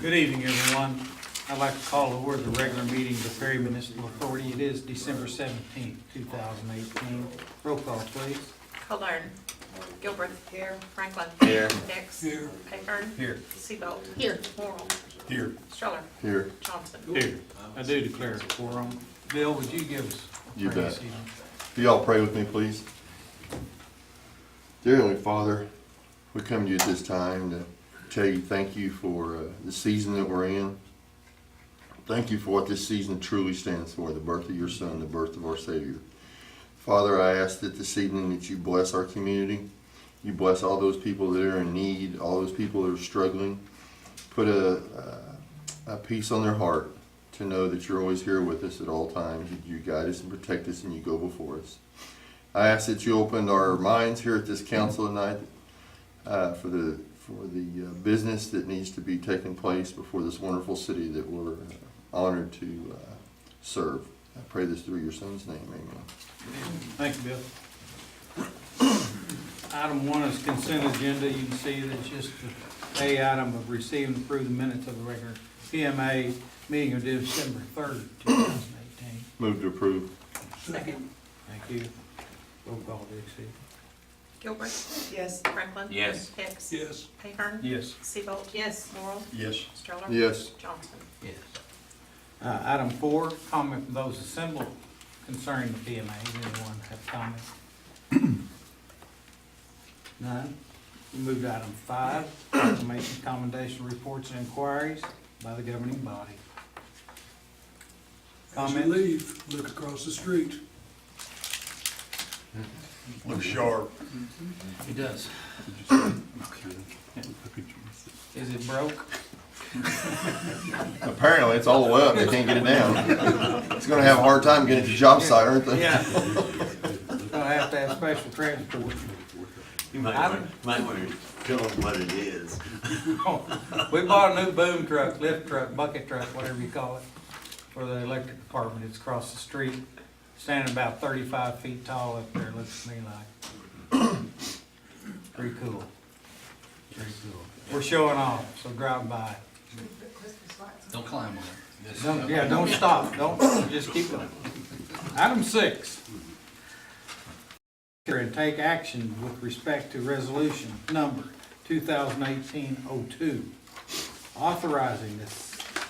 Good evening, everyone. I'd like to call to order the regular meeting of the Perry Municipal Authority. It is December 17th, 2018. Roll call, please. Calderon. Gilbert. Here. Franklin. Here. Hicks. Here. Ahern. Here. Seabolt. Here. Morrell. Here. Stroller. Here. Johnson. Here. I do declare a quorum. Bill, would you give us a You prayer bet. this evening? Will you all pray with me, please? Dear Heavenly Father, we come to you at this time to tell you thank you for the season that we're in. Thank you for what this season truly stands for, the birth of your Son, the birth of our Savior. Father, I ask that this evening that you bless our community. You bless all those people that are in need, all those people that are struggling. Put a peace on their heart to know that you're always here with us at all times. You guide us and protect us, and you go before us. I ask that you open our minds here at this council tonight for the business that needs to be taking place before this wonderful city that we're honored to serve. I pray this through your Son's name. Amen. Thank you, Bill. Item 1 is consent agenda. You can see that it's just the A item of receive and approve the minutes of the regular PMA meeting of December 3rd, 2018. Move to approve. Second. Thank you. Roll call, Dixie. Gilbert. Yes. Franklin. Yes. Hicks. Yes. Ahern. Yes. Seabolt. Yes. Morrell. Yes. Stroller. Yes. Johnson. Yes. Item 4, comment from those assembled concerning the PMA. Does anyone have comment? None. We move to item 5, proclamation, commendation, reports, and inquiries by the governing body. As you Comment? leave, look across the street. Look sharp. He does. Is it broke? Apparently, it's all the way up. They can't get it down. It's going to have a hard time getting to the job site, aren't they? Yeah. Gonna have to have special transport. You might want to tell them what it is. We bought a new boom truck, lift truck, bucket truck, whatever you call it, for the electric department. It's across the street, standing about 35 feet tall up there, looks to me like. Pretty cool. Pretty cool. We're showing off, so drive by. Don't climb on it. Don't stop, don't, just keep going. Item 6. And take action with respect to resolution number 2018-02, authorizing the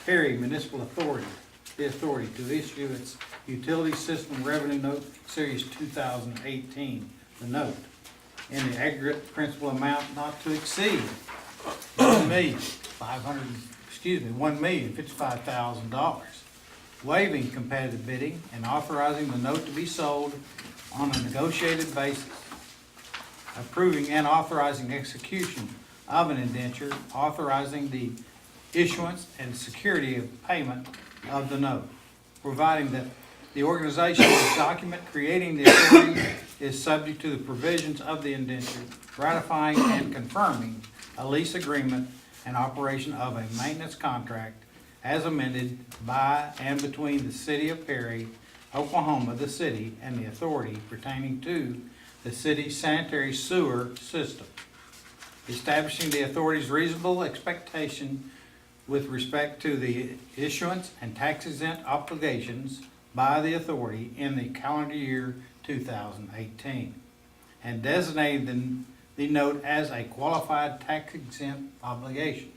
Perry Municipal Authority, the authority to issue its utility system revenue note series 2018, the note, in the aggregate principal amount not to exceed $1,055,000, waiving competitive bidding and authorizing the note to be sold on a negotiated basis, approving and authorizing execution of an indenture, authorizing the issuance and security of payment of the note, providing that the organization or document creating the authority is subject to the provisions of the indenture, ratifying and confirming a lease agreement and operation of a maintenance contract as amended by and between the City of Perry, Oklahoma, the city, and the authority pertaining to the city's sanitary sewer system, establishing the authority's reasonable expectation with respect to the issuance and tax-exempt obligations by the authority in the calendar year 2018, and designating the note as a qualified tax-exempt obligation,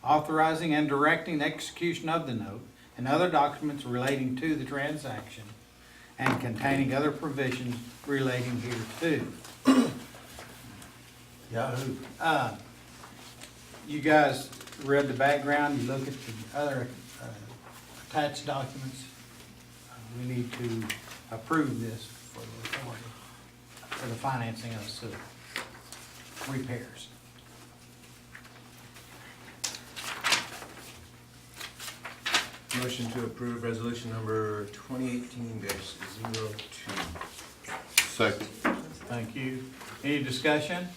authorizing and directing the execution of the note and other documents relating to the transaction and containing other provisions relating hereto. Yahoo. You guys read the background, you look at the other attached documents. We need to approve this for the authority, for the financing of the sewer repairs. Motion to approve resolution number 2018-02. Second. Thank you. Any discussion?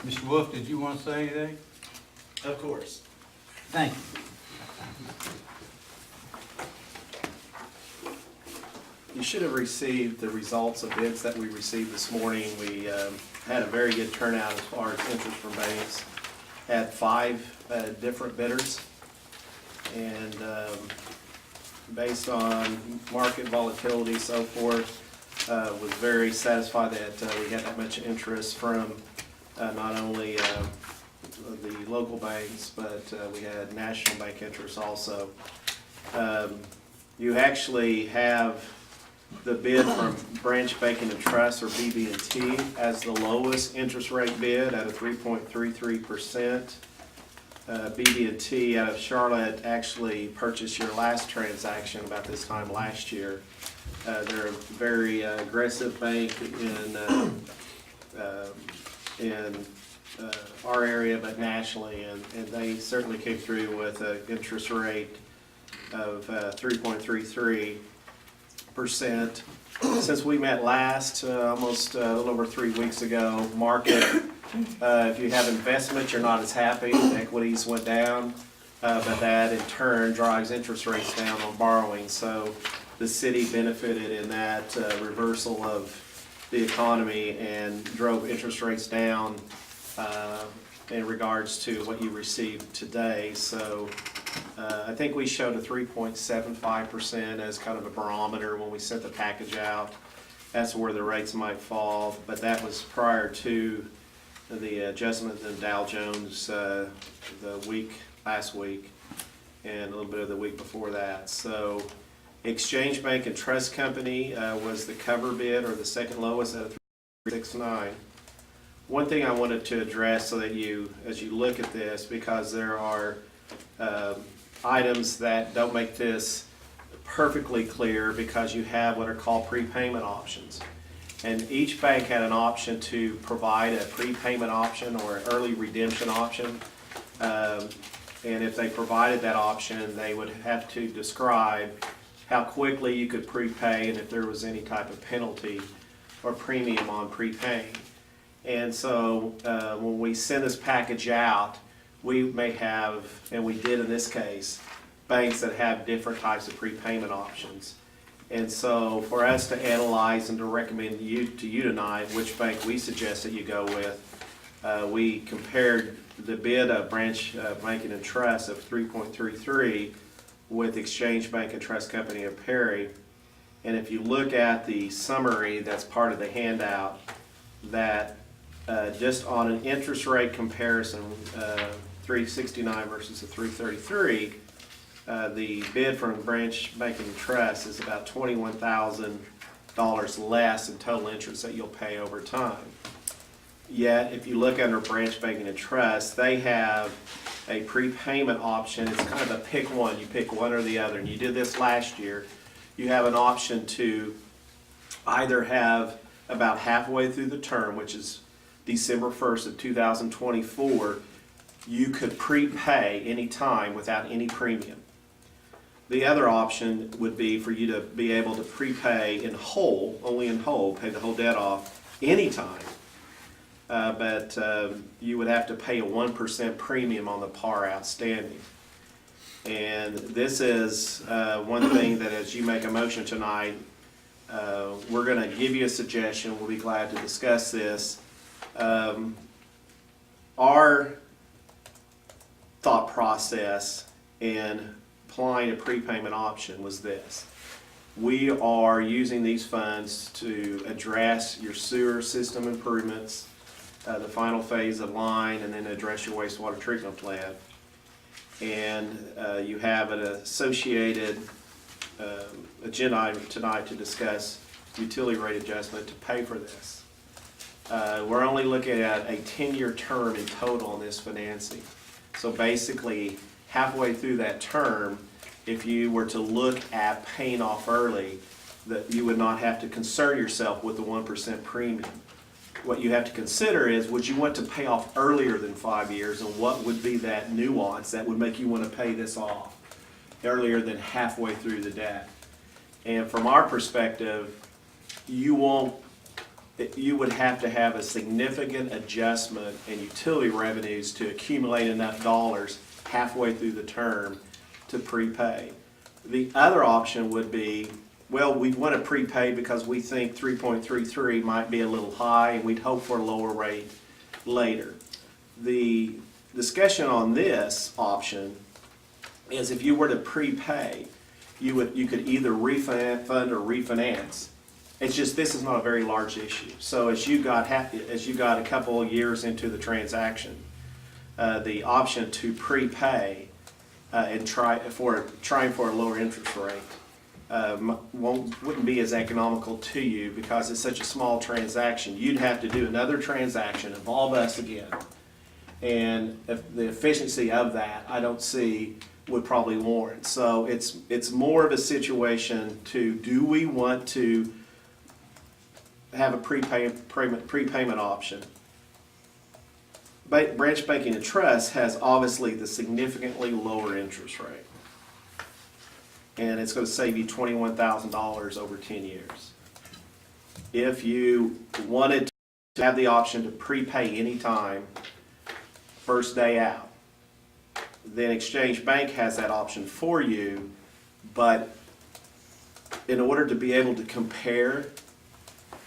Mr. Wolf, did you want to say anything? Of course. Thank you. You should have received the results of bids that we received this morning. We had a very good turnout as far as interest from banks. Had 5 different bidders, and based on market volatility, so forth, was very satisfied that we had that much interest from not only the local banks, but we had national bank interest also. You actually have the bid from Branch Banking and Trust, or BB&T, as the lowest interest rate bid at a 3.33%. BB&T out of Charlotte actually purchased your last transaction about this time last year. They're a very aggressive bank in our area, but nationally, and they certainly came through with an interest rate of 3.33%. Since we met last, almost a little over 3 weeks ago, market, if you have investment, you're not as happy. Equities went down, but that in turn drives interest rates down on borrowing. So the city benefited in that reversal of the economy and drove interest rates down in regards to what you received today. So I think we showed a 3.75% as kind of a barometer when we sent the package out. That's where the rates might fall, but that was prior to the adjustment in Dow Jones last week, and a little bit of the week before that. So Exchange Bank and Trust Company was the cover bid, or the second lowest, at a 3.69. One thing I wanted to address, so that you, as you look at this, because there are items that don't make this perfectly clear, because you have what are called prepayment options. And each bank had an option to provide a prepayment option or an early redemption option. And if they provided that option, they would have to describe how quickly you could prepay and if there was any type of penalty or premium on prepaying. And so when we send this package out, we may have, and we did in this case, banks that have different types of prepayment options. And so for us to analyze and to recommend to you tonight which bank we suggest that you go with, we compared the bid of Branch Banking and Trust of 3.33 with Exchange Bank and Trust Company of Perry. And if you look at the summary that's part of the handout, that just on an interest rate comparison, 369 versus the 333, the bid from Branch Banking and Trust is about $21,000 less in total interest that you'll pay over time. Yet, if you look under Branch Banking and Trust, they have a prepayment option. It's kind of a pick one. You pick one or the other. And you did this last year. You have an option to either have about halfway through the term, which is December 1st of 2024, you could prepay any time without any premium. The other option would be for you to be able to prepay in whole, only in whole, pay the whole debt off anytime. But you would have to pay a 1% premium on the par outstanding. And this is one thing that, as you make a motion tonight, we're going to give you a suggestion. We'll be glad to discuss this. Our thought process in applying a prepayment option was this. We are using these funds to address your sewer system improvements, the final phase of line, and then address your wastewater treatment plant. And you have an associated agenda item tonight to discuss utility rate adjustment to pay for this. We're only looking at a 10-year term in total on this financing. So basically, halfway through that term, if you were to look at paying off early, that you would not have to concern yourself with the 1% premium. What you have to consider is, would you want to pay off earlier than 5 years, and what would be that nuance that would make you want to pay this off earlier than halfway through the debt? And from our perspective, you would have to have a significant adjustment in utility revenues to accumulate enough dollars halfway through the term to prepay. The other option would be well, we want to prepay because we think 3.33 might be a little high, and we'd hope for a lower rate later. The discussion on this option is if you were to prepay, you could either refund or refinance. It's just, this is not a very large issue. So as you got a couple of years into the transaction, the option to prepay and trying for a lower interest rate wouldn't be as economical to you because it's such a small transaction. You'd have to do another transaction, involve us again. And if the efficiency of that, I don't see would probably warrant. So it's more of a situation to, do we want to have a prepayment option? Branch Banking and Trust has obviously the significantly lower interest rate. And it's going to save you $21,000 over 10 years. If you wanted to have the option to prepay anytime, first day out, then Exchange Bank has that option for you, but in order to be able to compare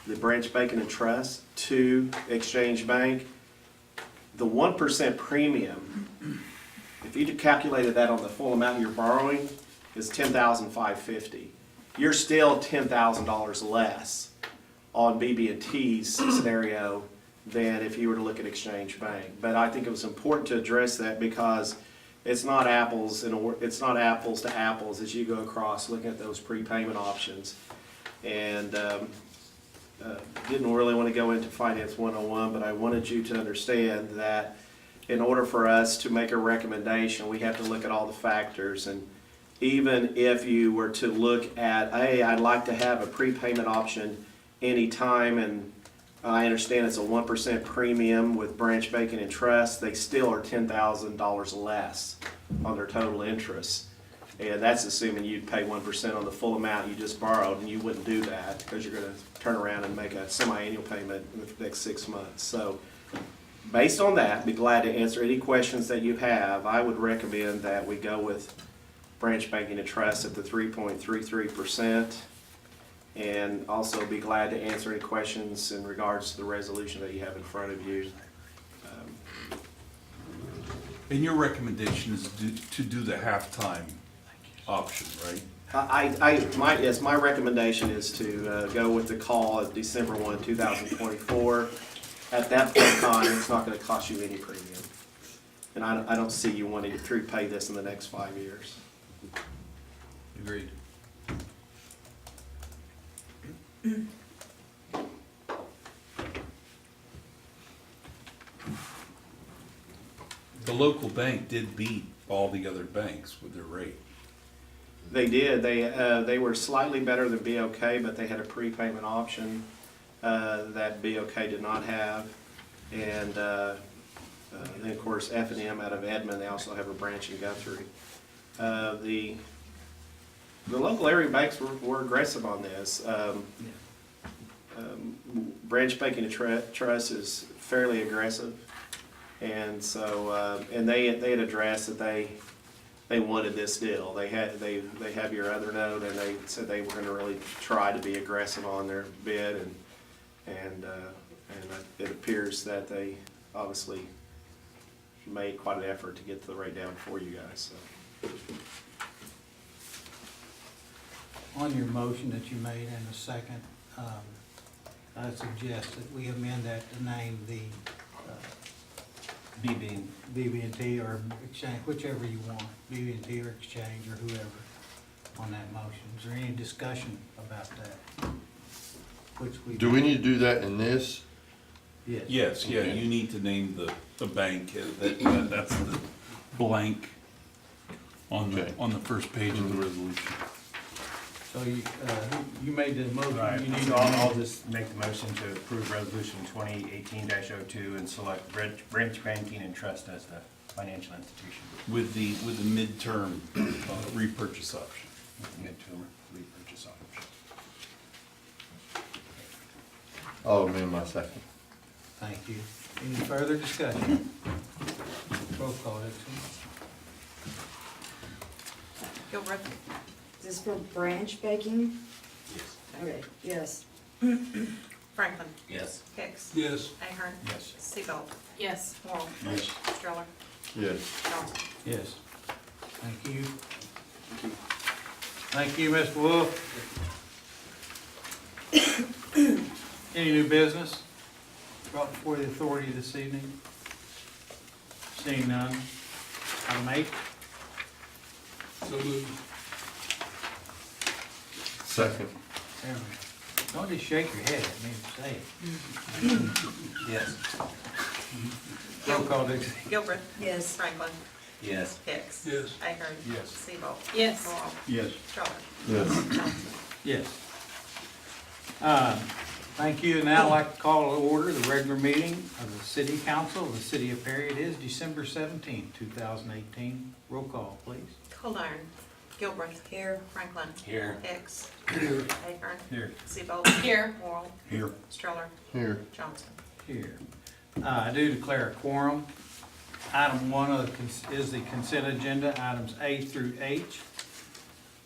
the Branch Banking and Trust to Exchange Bank, the 1% premium, if you calculated that on the full amount you're borrowing, is $10,550. You're still $10,000 less on BB&T's scenario than if you were to look at Exchange Bank. But I think it was important to address that because it's not apples to apples as you go across looking at those prepayment options. And didn't really want to go into Finance 101, but I wanted you to understand that in order for us to make a recommendation, we have to look at all the factors. And even if you were to look at, hey, I'd like to have a prepayment option anytime, and I understand it's a 1% premium with Branch Banking and Trust, they still are $10,000 less on their total interest. And that's assuming you'd pay 1% on the full amount you just borrowed, and you wouldn't do that because you're going to turn around and make a semi-annual payment in the next 6 months. So based on that, be glad to answer any questions that you have. I would recommend that we go with Branch Banking and Trust at the 3.33%, and also be glad to answer any questions in regards to the resolution that you have in front of you. And your recommendation is to do the halftime option, right? My recommendation is to go with the call of December 1, 2024. At that point in time, it's not going to cost you any premium. And I don't see you wanting to prepay this in the next 5 years. Agreed. The local bank did beat all the other banks with their rate. They did. They were slightly better than BOK, but they had a prepayment option that BOK did not have. And then, of course, F&M out of Edmond, they also have a branch in Guthrie. The local area banks were aggressive on this. Branch Banking and Trust is fairly aggressive, and so and they had addressed that they wanted this deal. They have your other note, and they said they were going to really try to be aggressive on their bid, and it appears that they obviously made quite an effort to get the rate down for you guys. So. On your motion that you made in a second, I suggest that we amend that to name the BB&T or Exchange, whichever you want, BB&T or Exchange or whoever on that motion. Is there any discussion about that? Do we need to do that in this? Yes. Yes, yeah, Okay. you need to name the bank, that's the blank on Okay. the first page of the resolution. So you made the motion. Right, You need so to I'll just make the motion to approve resolution 2018-02 and select Branch Banking and Trust as the financial institution. With the midterm repurchase option. Midterm repurchase option. I'll amend my second. Thank you. Any further discussion? Roll call, Dixon. Gilbert, Is this for Branch Banking Okay. Yes. Franklin. Yes. Hicks. Yes. Ahern. Yes. Seabolt. Yes. Morrow. Yes. Stroller. Yes. Johnson. Yes. Thank you. Thank you, Mr. Wolf. Any new business brought before the authority this evening? Seeing none. Item 8. So moved. Second. There we go. Don't just shake your head at me and say it. Yes. Roll call, Dixie. Gilbert. Yes. Franklin. Yes. Hicks. Yes. Ahern. Yes. Seabolt. Yes. Morrow. Yes. Stroller. Yes. Johnson. Yes. Thank you. Now I'd like to call to order the regular meeting of the City Council of the City of Perry. It is December 17, 2018. Roll call, please. Coldiron. Gilbert. Here. Franklin. Here. Hicks. Here. Ahern. Here. Seabolt. Here. Morrow. Here. Stroller. Here. Johnson. Here. I do declare a quorum. Item 1 is the consent agenda, items A through H.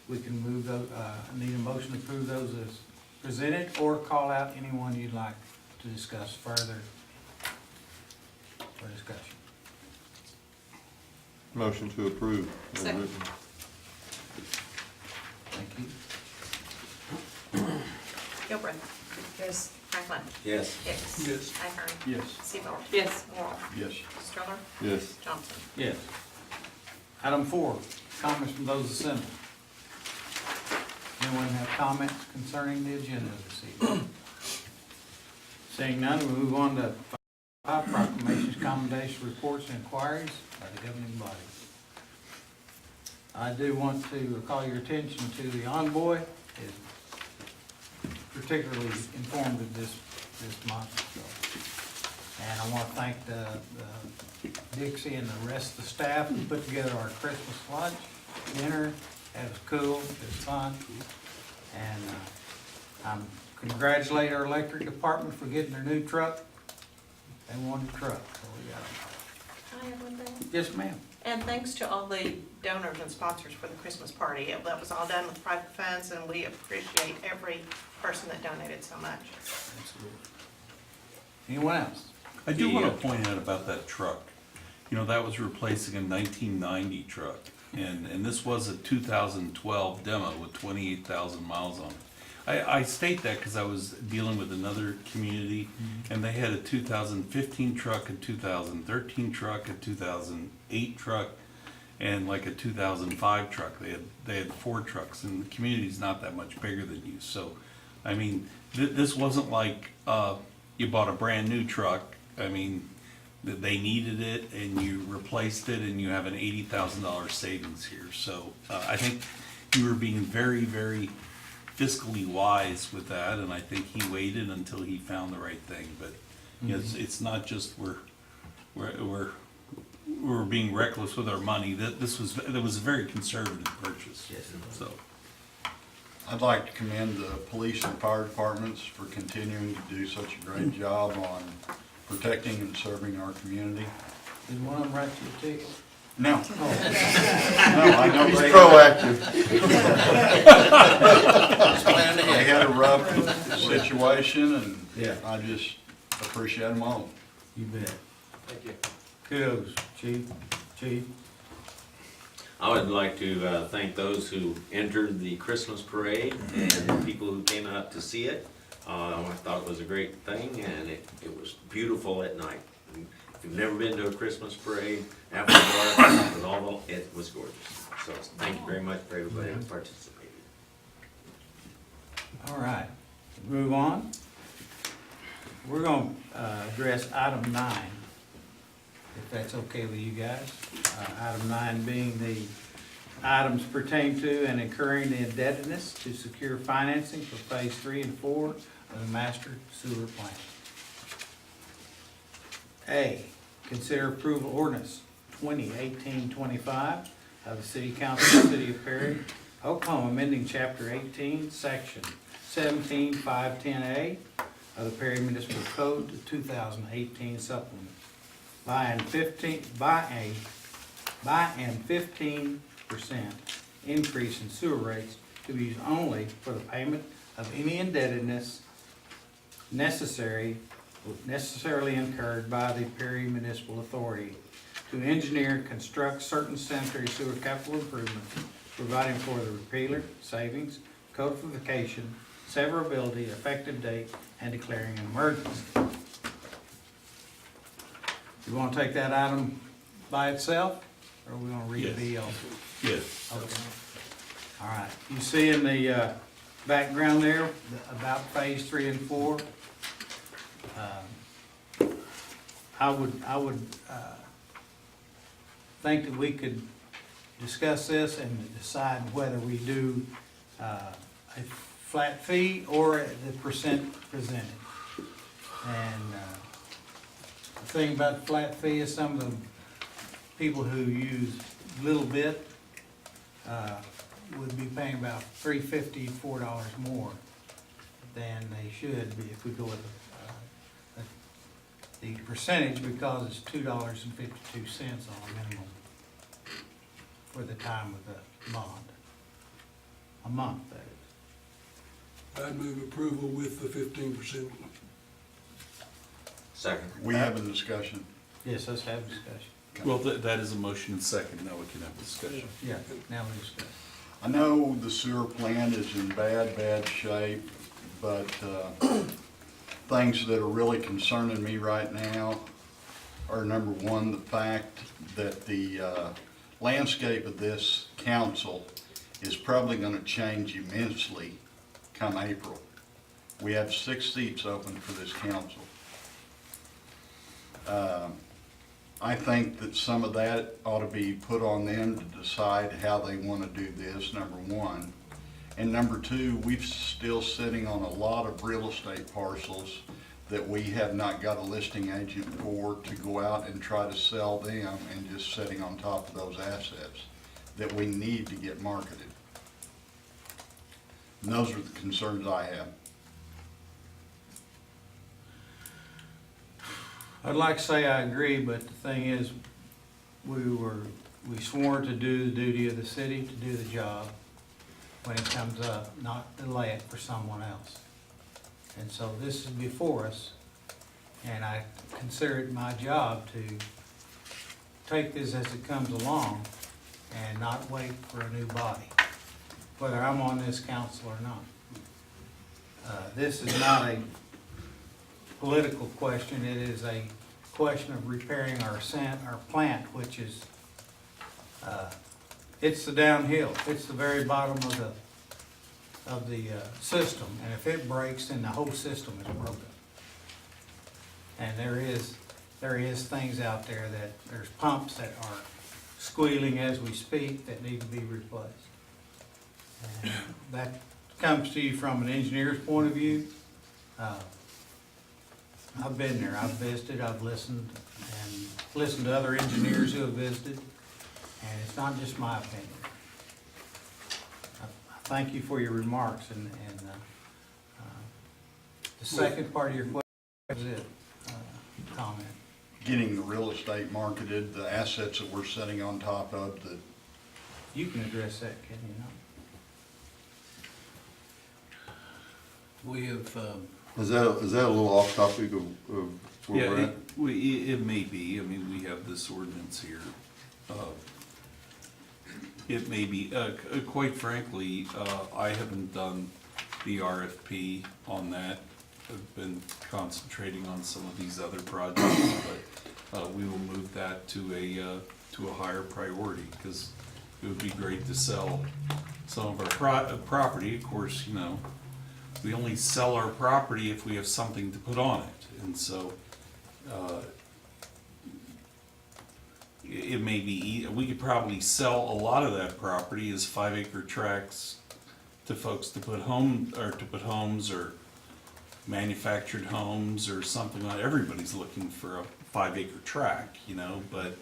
We can move those, I need a motion to approve those as presented, or call out anyone you'd like to discuss further for discussion. Motion to approve. as Second. written. Thank you. Gilbert. Yes. Franklin. Yes. Hicks. Yes. Ahern. Yes. Seabolt. Yes. Morrow. Yes. Stroller. Yes. Johnson. Yes. Item 4, comments from those assembled. Anyone have comments concerning the agenda this evening? Seeing none, we move on to 5 proclamations, commendations, reports, and inquiries by the governing body. I do want to call your attention to the envoy, is particularly informed of this month. So. And I want to thank the Dixie and the rest of the staff who put together our Christmas lunch, dinner. It was cool, it was fun. And I congratulate our electric department for getting their new truck. They wanted a truck, so we got it. I have one thing. Yes, ma'am. And thanks to all the donors and sponsors for the Christmas party. That was all done with private funds, and we appreciate every person that donated so much. Absolutely. Anyone else? I do want to point out about that truck. You know, that was replacing a 1990 truck. And this was a 2012 demo with 28,000 miles on it. I state that because I was dealing with another community, and they had a 2015 truck, a 2013 truck, a 2008 truck, and like a 2005 truck. They had 4 trucks, and the community's not that much bigger than you. So, I mean, this wasn't like you bought a brand new truck. I mean, they needed it, and you replaced it, and you have an $80,000 savings here. So I think you were being very, very fiscally wise with that, and I think he waited until he found the right thing. But you know, it's not just we're being reckless with our money. That was a very conservative purchase. Yes, it was. So I'd like to commend the police and fire departments for continuing to do such a great job on protecting and serving our community. Did one of them write you a ticket? No. Oh. No, I know He's they proactive. had a rough situation, and Yeah. I just appreciate them all. You bet. Thank you. Kudos, Chief. Chief. I would like to thank those who entered the Christmas parade and the people who came out to see it. I thought it was a great thing, and it was beautiful at night. If you've never been to a Christmas parade, after dark, it was gorgeous. So thank you very much for everybody who participated. All right, move on. We're going to address item 9, if that's okay with you guys. Item 9 being the items pertaining to and incurring the indebtedness to secure financing for phase 3 and 4 of the master sewer plant. A, consider approval ordinance 2018-25 of the City Council of the City of Perry, Oklahoma, amending Chapter 18, Section 17-510A of the Perry Municipal Code, the 2018 supplement, by an 15% increase in sewer rates to be used only for the payment of any indebtedness necessarily incurred by the Perry Municipal Authority to engineer, construct certain sanitary sewer capital improvements, providing for the repealer, savings, codification, severability, effective date, and declaring an emergency. You wanna take that item by itself, or we gonna read Yes. B also? Yes. Okay. All right, you see in the background there, about phase 3 and 4. I would think that we could discuss this and decide whether we do a flat fee or the percent presented. And the thing about the flat fee is some of the people who use a little bit would be paying about $3.50, $4 more than they should be if we go with the percentage, because it's $2.52 on a minimum for the time of the bond. A month, that is. I'd move approval with the 15%. Second. We have a discussion. Yes, let's have discussion. Well, that is a motion and second, now we can have discussion. Yeah, now we discuss. I know the sewer plant is in bad shape, but things that are really concerning me right now are, number one, the fact that the landscape of this council is probably gonna change immensely come April. We have 6 seats open for this council. I think that some of that ought to be put on them to decide how they want to do this, number one. And number two, we're still sitting on a lot of real estate parcels that we have not got a listing agent for to go out and try to sell them, and just sitting on top of those assets that we need to get marketed. And those are the concerns I have. I'd like to say I agree, but the thing is, we swore to do the duty of the city, to do the job when it comes up, not delay it for someone else. And so this is before us, and I consider it my job to take this as it comes along and not wait for a new body, whether I'm on this council or not. This is not a political question, it is a question of repairing our plant, which is, it's the downhill, it's the very bottom of the system, and if it breaks, then the whole system is broken. And there is things out there there's pumps that are squealing as we speak that need to be replaced. And that comes to you from an engineer's point of view. I've been there, I've visited, I've listened to other engineers who have visited, and it's not just my opinion. I thank you for your remarks, and the second part of your question is it, comment. Getting the real estate marketed, the assets that we're sitting on top of, that You can address that, can you not? We have, Is that a little off topic of where we're Yeah, at? it may be, I mean, we have this ordinance here. It may be, quite frankly, I haven't done the RFP on that. I've been concentrating on some of these other projects, but we will move that to a higher priority, because it would be great to sell some of our property. Of course, you know, we only sell our property if we have something to put on it, and so it may be, we could probably sell a lot of that property as 5-acre tracts to folks to put homes or manufactured homes or something like. Everybody's looking for a 5-acre tract, you know, but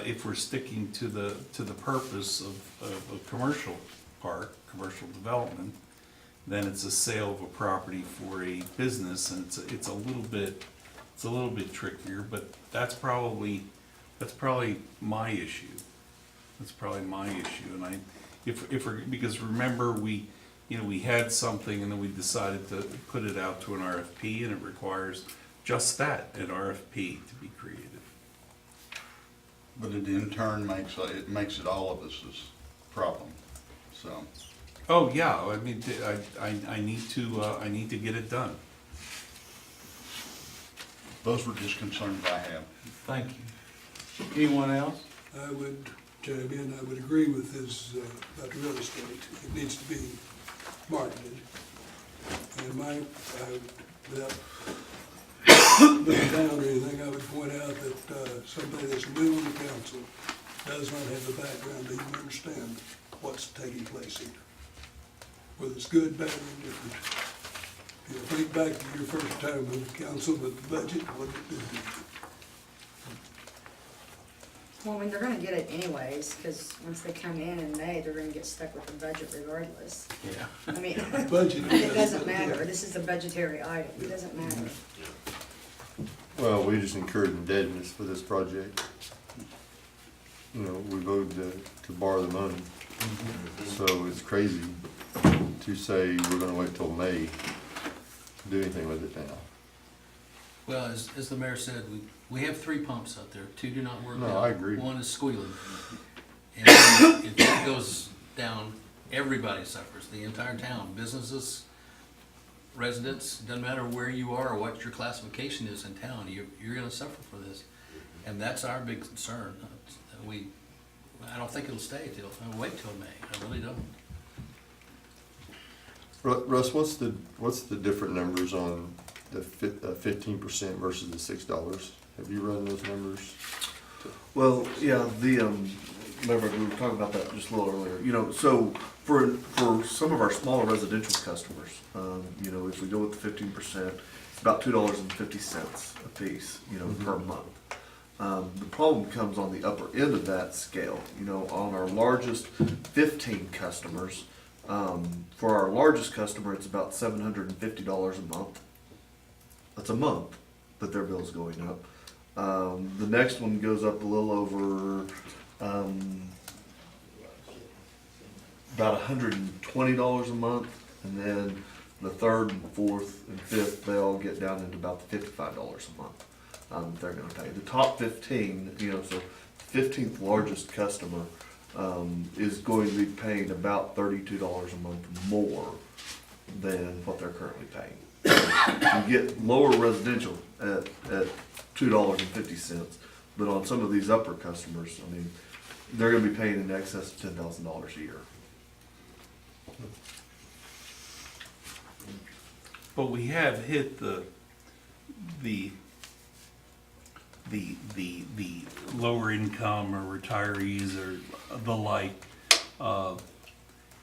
if we're sticking to the purpose of a commercial park, commercial development, then it's a sale of a property for a business, and it's a little bit trickier, but that's probably my issue. That's probably my issue, and because remember, we you know, we had something and then we decided to put it out to an RFP, and it requires just that, an RFP to be created. But it in turn makes it all of us' problem, so. Oh, yeah, I mean, I need to get it done. Those were just concerns I have. Thank you. Anyone else? I would chime in, I would agree with his, about the real estate. It needs to be marketed. And without looking down or anything, I would point out that somebody that's new on the council does not have the background to even understand what's taking place here. Whether it's good, bad, or indifferent. You know, think back to your first time on the council with the budget, what it did to you. Well, I mean, they're gonna get it anyways, because once they come in May, they're gonna get stuck with the budget regardless. Yeah. I mean, Budget. it doesn't matter, this is a budgetary item, it doesn't matter. Well, we just incurred indebtedness for this project. You know, we voted to borrow the money. So it's crazy to say we're gonna wait till May to do anything with it now. Well, as the mayor said, we have 3 pumps out there, 2 do not work No, out. I agree. 1 is squealing. And if that goes down, everybody suffers, the entire town, businesses, residents, doesn't matter where you are or what your classification is in town, you're gonna suffer for this. And that's our big concern. I don't think it'll stay I'll wait till May, I really don't. Russ, what's the different numbers on the 15% versus the $6? Have you run those numbers? Well, yeah, remember we were talking about that just a little earlier. You know, so for some of our smaller residential customers, you know, if we go with the 15%, it's about $2.50 a piece, you know, per month. The problem comes on the upper end of that scale. You know, on our largest 15 customers, for our largest customer, it's about $750 a month. That's a month that their bill's going up. The next one goes up a little over about $120 a month, and then the third and fourth and fifth, they all get down into about the $55 a month. They're going to pay the top 15. You know, so 15th largest customer is going to be paying about $32 a month more than what they're currently paying. You get lower residential at $2.50, but on some of these upper customers, I mean, they're gonna be paying in excess of $10,000 a year. But we have hit the lower income or retirees or the like,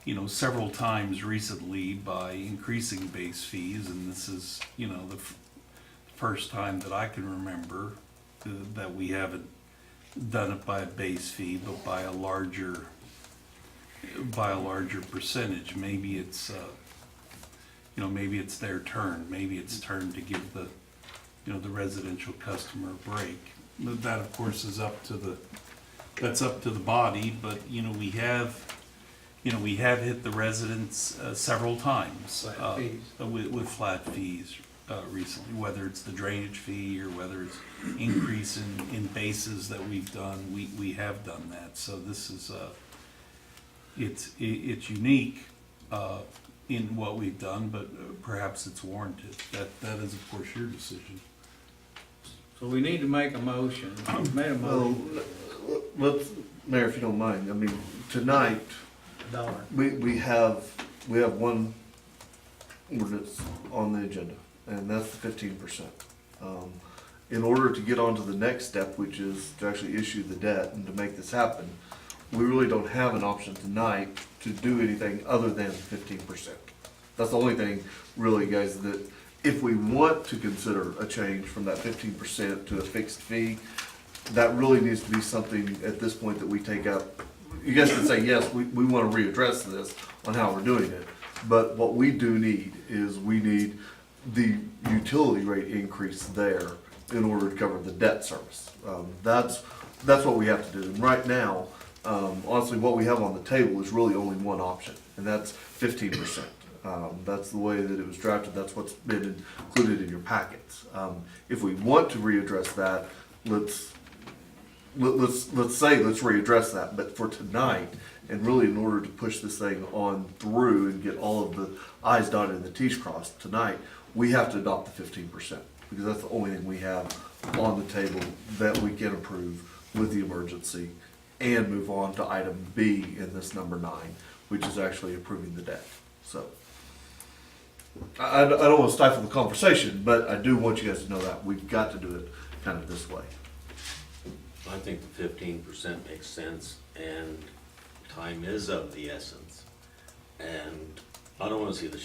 you know, several times recently by increasing base fees, and this is, you know, the first time that I can remember that we haven't done it by a base fee, but by a larger percentage. Maybe it's, you know, maybe it's their turn. Maybe it's turn to give the, you know, the residential customer a break. But that, of course, is up to the body. But you know, we have hit the residents several times Flat fees. with flat fees recently. Whether it's the drainage fee or whether it's increase in bases that we've done, we have done that. So this is it's unique in what we've done, but perhaps it's warranted. That is, of course, your decision. So we need to make a motion. We've made a motion. Well, let's, Mayor, if you don't mind, I mean, tonight, $1. we have one ordinance on the agenda, and that's the 15%. In order to get on to the next step, which is to actually issue the debt and to make this happen, we really don't have an option tonight to do anything other than 15%. That's the only thing, really, guys, that if we want to consider a change from that 15% to a fixed fee, that really needs to be something at this point that we take up. You guys can say, yes, we want to readdress this on how we're doing it, but what we do need is we need the utility rate increase there in order to cover the debt service. That's what we have to do. And right now, honestly, what we have on the table is really only one option, and that's 15%. That's the way that it was drafted, that's what's been included in your packets. If we want to readdress that, let's readdress that, but for tonight, and really in order to push this thing on through and get all of the i's dotted and the t's crossed tonight, we have to adopt the 15%, because that's the only thing we have on the table that we can approve with the emergency, and move on to item B in this number 9, which is actually approving the debt. So, I don't want to stifle the conversation, but I do want you guys to know that we've got to do it kind of this way. I think the 15% makes sense, and time is of the essence. And I don't wanna see the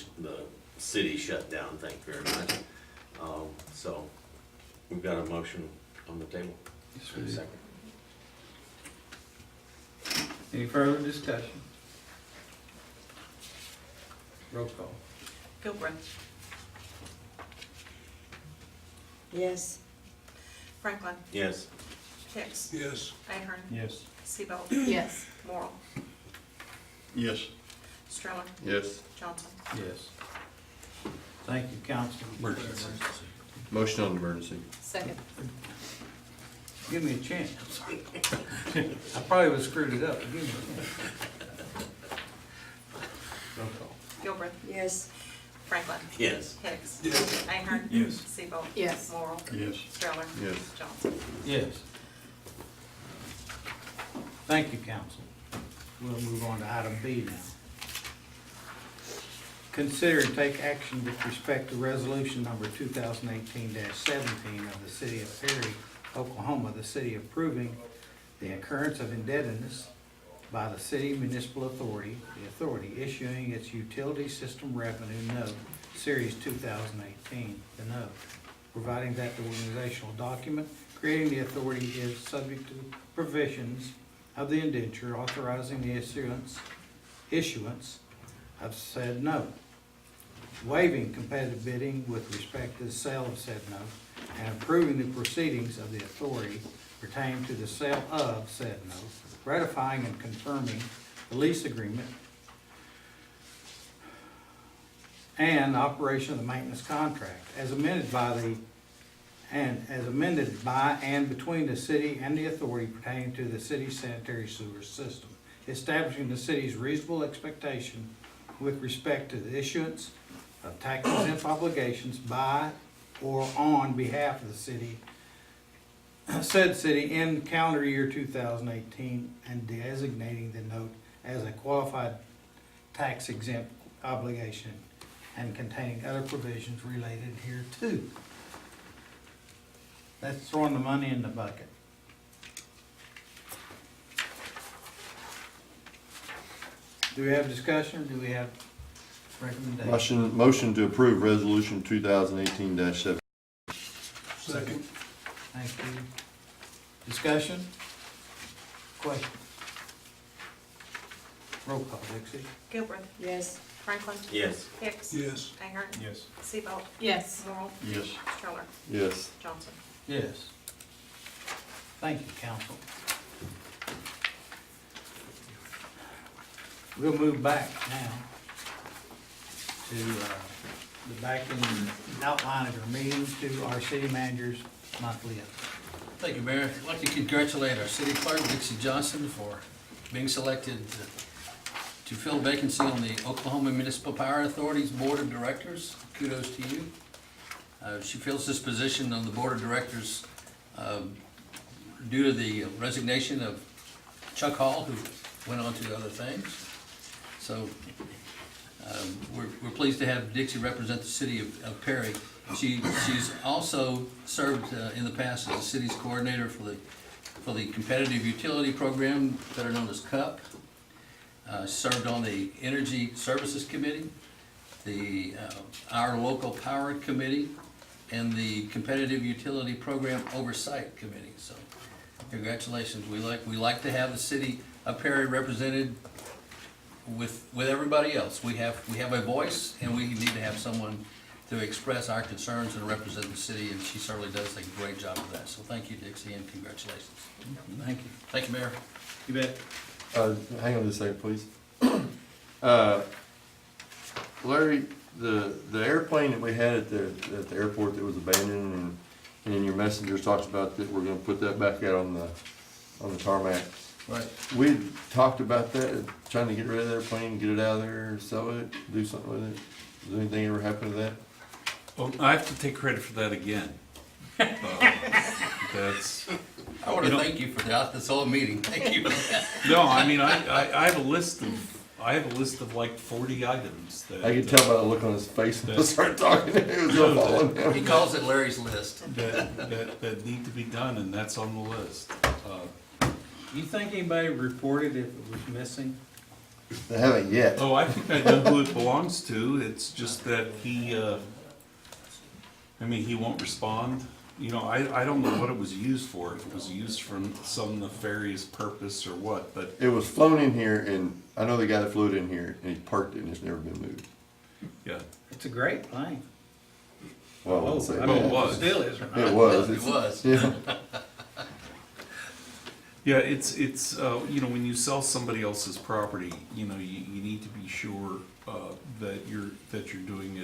city shut down, thank you very much. So, we've got a motion on the table. Second. Any further discussion? Roll call. Gilbert, Yes. Franklin, Yes. Hicks, Yes. Ahern, Yes. Seabolt, Yes. Morrell, Yes. Stroller, Yes. Johnson. Yes. Thank you, council. Emergency. Motion on emergency. Second. Give me a chance. I probably would've screwed it up, but give me a chance. Roll call. Gilbert, Yes. Franklin, Yes. Hicks, Yes. Ahern, Yes. Seabolt, Yes. Morrell, Yes. Stroller, Yes. Johnson. Yes. Thank you, council. We'll move on to item B now. Consider and take action with respect to resolution number 2018-17 of the city of Perry, Oklahoma, the city approving the incurrence of indebtedness by the city municipal authority, the authority issuing its utility system revenue note, series 2018, the note, providing that the organizational document creating the authority is subject to provisions of the indenture authorizing the issuance of said note, waiving competitive bidding with respect to the sale of said note, and approving the proceedings of the authority pertaining to the sale of said note, ratifying and confirming the lease agreement and operation of the maintenance contract as amended by and between the city and the authority pertaining to the city's sanitary sewer system, establishing the city's reasonable expectation with respect to the issuance of tax exempt obligations by or on behalf of the city, said city in calendar year 2018, and designating the note as a qualified tax exempt obligation and containing other provisions related hereto. That's throwing the money in the bucket. Do we have discussion, or do we have recommendation? Motion to approve resolution 2018-7. Second. Thank you. Discussion? Question? Roll call, Dixie. Gilbert, Yes. Franklin, Yes. Hicks, Yes. Ahern, Yes. Seabolt, Yes. Morrell, Yes. Stroller, Yes. Johnson. Yes. Thank you, council. We'll move back now to, the back in the outline of our meeting to our city manager's monthly update. Thank you, Mayor. I'd like to congratulate our city clerk, Dixie Johnson, for being selected to fill a vacancy on the Oklahoma Municipal Power Authority's Board of Directors. Kudos to you. She fills this position on the Board of Directors due to the resignation of Chuck Hall, who went on to other things. So we're pleased to have Dixie represent the city of Perry. She's also served in the past as the city's coordinator for the competitive utility program, better known as CUP. Served on the Energy Services Committee, our local power committee, and the competitive utility program oversight committee. So congratulations. We like to have the city of Perry represented with everybody else. We have a voice, and we need to have someone to express our concerns and represent the city, and she certainly does a great job of that. So thank you, Dixie, and congratulations. Thank you. Thank you, Mayor. You bet. Hang on just a second, please. Larry, the airplane that we had at the airport that was abandoned, and in your messengers talks about that we're gonna put that back out on the tarmac. Right. We talked about that, trying to get rid of that airplane, get it out of there, sell it, do something with it. Does anything ever happen to that? Oh, I have to take credit for that again. That's, I want You to know- thank you for this whole meeting. Thank you. no, I mean, I have a list of like 40 items that. I could tell by the look on his face when I started talking, it was gonna fall on him. He calls it Larry's list. That need to be done, and that's on the list. You think anybody reported if it was missing? They haven't yet. Oh, I think I know who it belongs to, it's just that he won't respond. You know, I don't know what it was used for, if it was used for some nefarious purpose or what, but, It was flown in here, and I know the guy that flew it in here, and he parked it, and it's never been moved. yeah. It's a great plane. Well, I wouldn't say I that. mean, it was. Still is. right? It was. It was. Yeah. Yeah, it's you know, when you sell somebody else's property, you know, you need to be sure that you're doing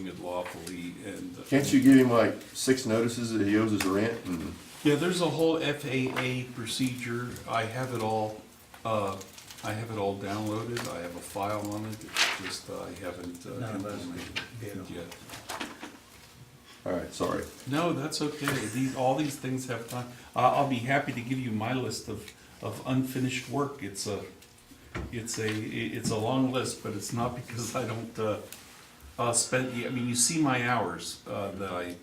it lawfully and. Can't you give him like 6 notices that he owes his rent and? Yeah, there's a whole FAA procedure. I have it all downloaded. I have a file on it. It's just I haven't None of us implemented did. it yet. All right, sorry. No, that's okay. All these things have time. I'll be happy to give you my list of unfinished work. It's a long list, but it's not because I don't spend. I mean, you see my hours that I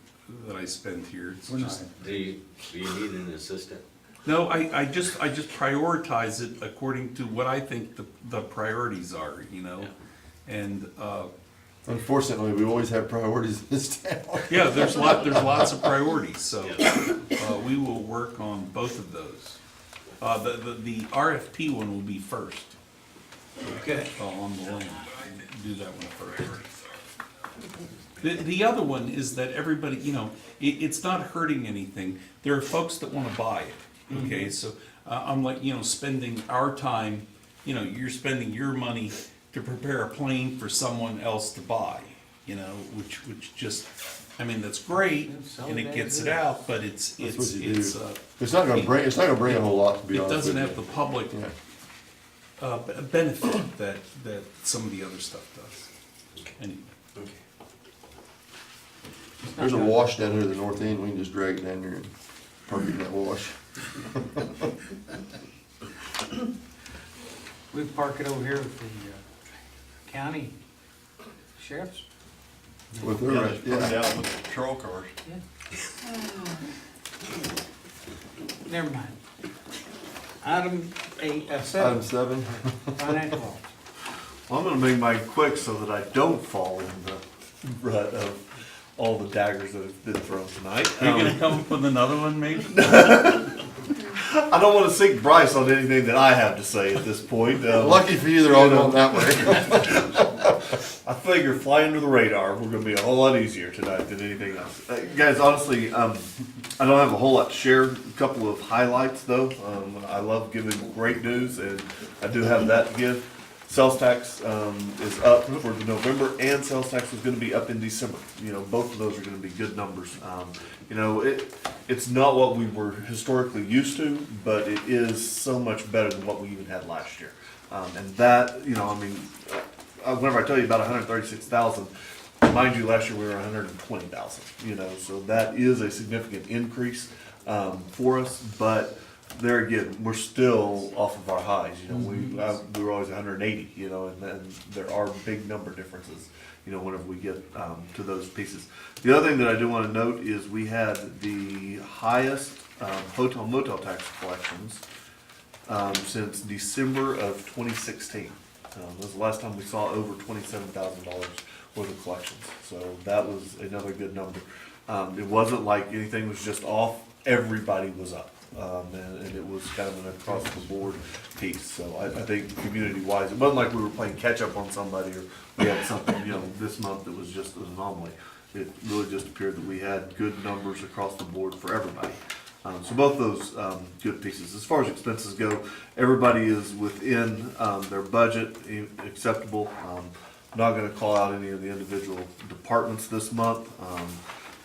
spend here. It's just Do you need an assistant? no. I just prioritize it according to what I think the priorities are. You know, and. Unfortunately, we always have priorities in this town. Yeah, there's lots of priorities, so, we will work on both of those. The RFP one will be first, Okay. on the land, do that one first. The other one is that everybody, you know, it's not hurting anything, there are folks that wanna buy it, okay, so, I'm like, you know, spending our time, you know, you're spending your money to prepare a plane for someone else to buy, you know, which just, I mean, that's great, and it gets it out, but it's, That's what you it's, do. It's not gonna bring a whole lot, to be it honest with doesn't you. have the public, Yeah. benefit that some of the other stuff does. Anyway, Okay. There's a wash down here at the north end, we can just drag it down there and park it in that wash. We park it over here with the county sheriff's. With her, yeah. Down with the patrol cars. Never mind. Item 7, Item 7. financial audit. Well, I'm gonna make mine quick so that I don't fall in the rut of all the daggers that have been thrown tonight. you're gonna come up with another one, maybe? I don't wanna sink Bryce on anything that I have to say at this point. Lucky for you, they're all going that way. I figure fly under the radar, we're gonna be a whole lot easier tonight than anything else. Guys, honestly, I don't have a whole lot to share. A couple of highlights though. I love giving great news, and I do have that to give. Sales tax is up for November, and sales tax is gonna be up in December. You know, both of those are gonna be good numbers. You know, it's not what we were historically used to, but it is so much better than what we even had last year. And that, you know, I mean, whenever I tell you about 136,000, mind you, last year we were 120,000. You know, so that is a significant increase for us. But there again, we're still off of our highs. You know, we were always 180. You know, and then there are big number differences. You know, whenever we get to those pieces. The other thing that I do want to note is we had the highest hotel motel tax collections since December of 2016. This was the last time we saw over $27,000 worth of collections. So that was another good number. It wasn't like anything was just off, everybody was up. And it was kind of an across the board piece. So I think community wise, it wasn't like we were playing catch up on somebody or we had something, you know, this month that was just an anomaly. It really just appeared that we had good numbers across the board for everybody. So both those good pieces. As far as expenses go, everybody is within their budget, acceptable. Not going to call out any of the individual departments this month.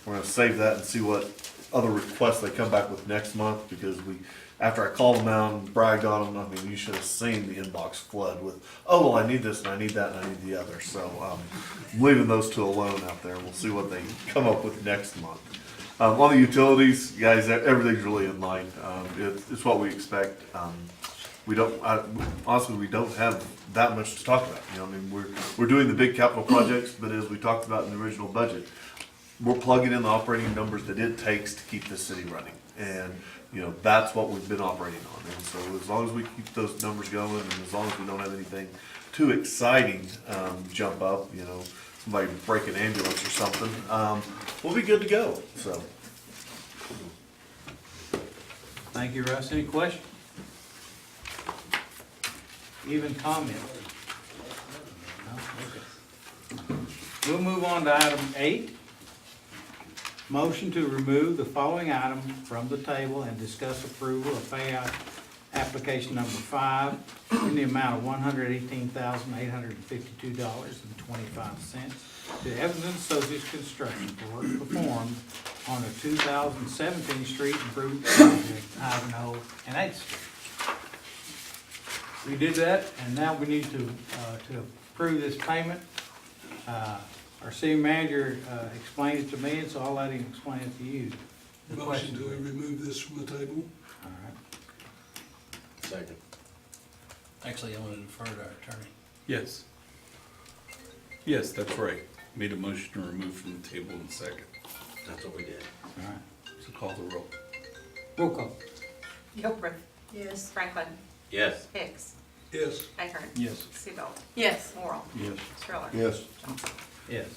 We're going to save that and see what other requests they come back with next month, because after I called them out and bragged on them, I mean, you should have seen the inbox flood with, oh, well, I need this and I need that and I need the other. So I'm leaving those two alone out there. We'll see what they come up with next month. On the utilities, guys, everything's really in line. It's what we expect. Honestly, we don't have that much to talk about. I mean, we're doing the big capital projects, but as we talked about in the original budget, we're plugging in the operating numbers that it takes to keep this city running. And, that's what we've been operating on. And so as long as we keep those numbers going, and as long as we don't have anything too exciting jump up, somebody break an ambulance or something, we'll be good to go. So. Thank you, Russ. Any questions? Even comment? No? Okay. We'll move on to item 8. Motion to remove the following item from the table and discuss approval of payout application number 5 in the amount of $118,852.25 to Evans and Associates Construction for work performed on a 2017 street improvement project, Ivanhoe and 8th Street. We did that, and now we need to approve this payment. Our city manager explained it to me, and so I'll let him explain it to you. The Motion question. to remove this from the table. All right. Second. Actually, I want to defer to our attorney. Yes. Yes, that's right. Made a motion to remove from the table in second. That's what we did. All right. So call the roll. Roll call. Gilbert, Yes. Franklin, Yes. Hicks, Yes. Ahern. Yes. Seabold. Yes. Morrell. Yes. Stroller. Yes. Johnson. Yes.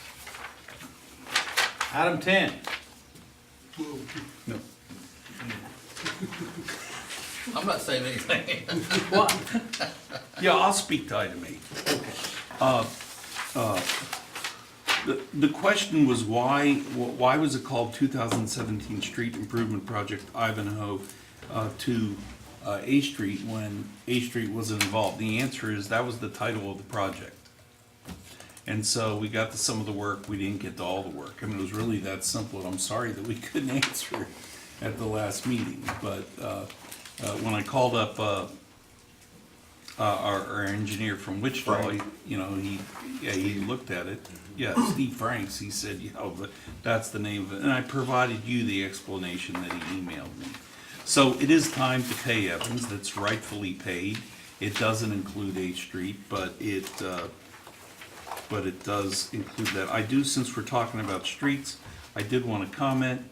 Item 10. Well, No. I'm not saying anything. What? Yeah, I'll speak to item 8. The question was why was it called 2017 Street Improvement Project Ivanhoe to A Street when A Street wasn't involved? The answer is that was the title of the project. And so we got to some of the work, we didn't get to all the work. I mean, it was really that simple, and I'm sorry that we couldn't answer at the last meeting. But when I called up our engineer from Wichita, he looked at it. Yeah, Steve Franks, he said, but that's the name of it. And I provided you the explanation that he emailed me. So it is time to pay Evans, that's rightfully paid. It doesn't include 8th Street, but it does include that. I do, since we're talking about streets, I did want to comment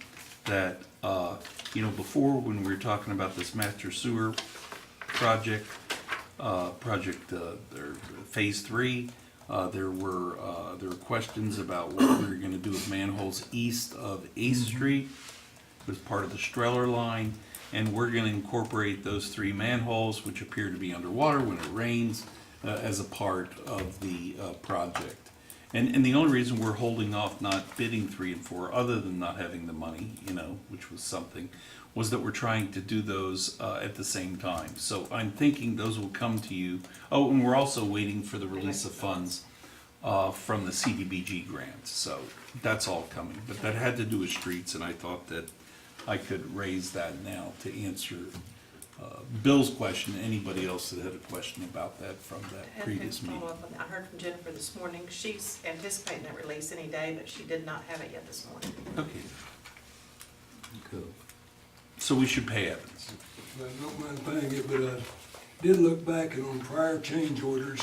that, before when we were talking about this master sewer project, phase 3, there were questions about what we were gonna do with manholes east of 8th Street. It was part of the Streller line, and we're gonna incorporate those 3 manholes, which appear to be underwater when it rains, as a part of the project. And the only reason we're holding off not bidding 3 and 4, other than not having the money, which was something, was that we're trying to do those at the same time. So I'm thinking those will come to you. Oh, and we're also waiting for the release of funds from the CDBG grants. So that's all coming. But that had to do with streets, and I thought that I could raise that now to answer Bill's question, anybody else that had a question about that from that previous And meeting. follow up on that. I heard from Jennifer this morning. She's anticipating that release any day, but she did not have it yet this morning. Okay. Cool. So we should pay Evans. I don't mind paying it, but I did look back, and on prior change orders,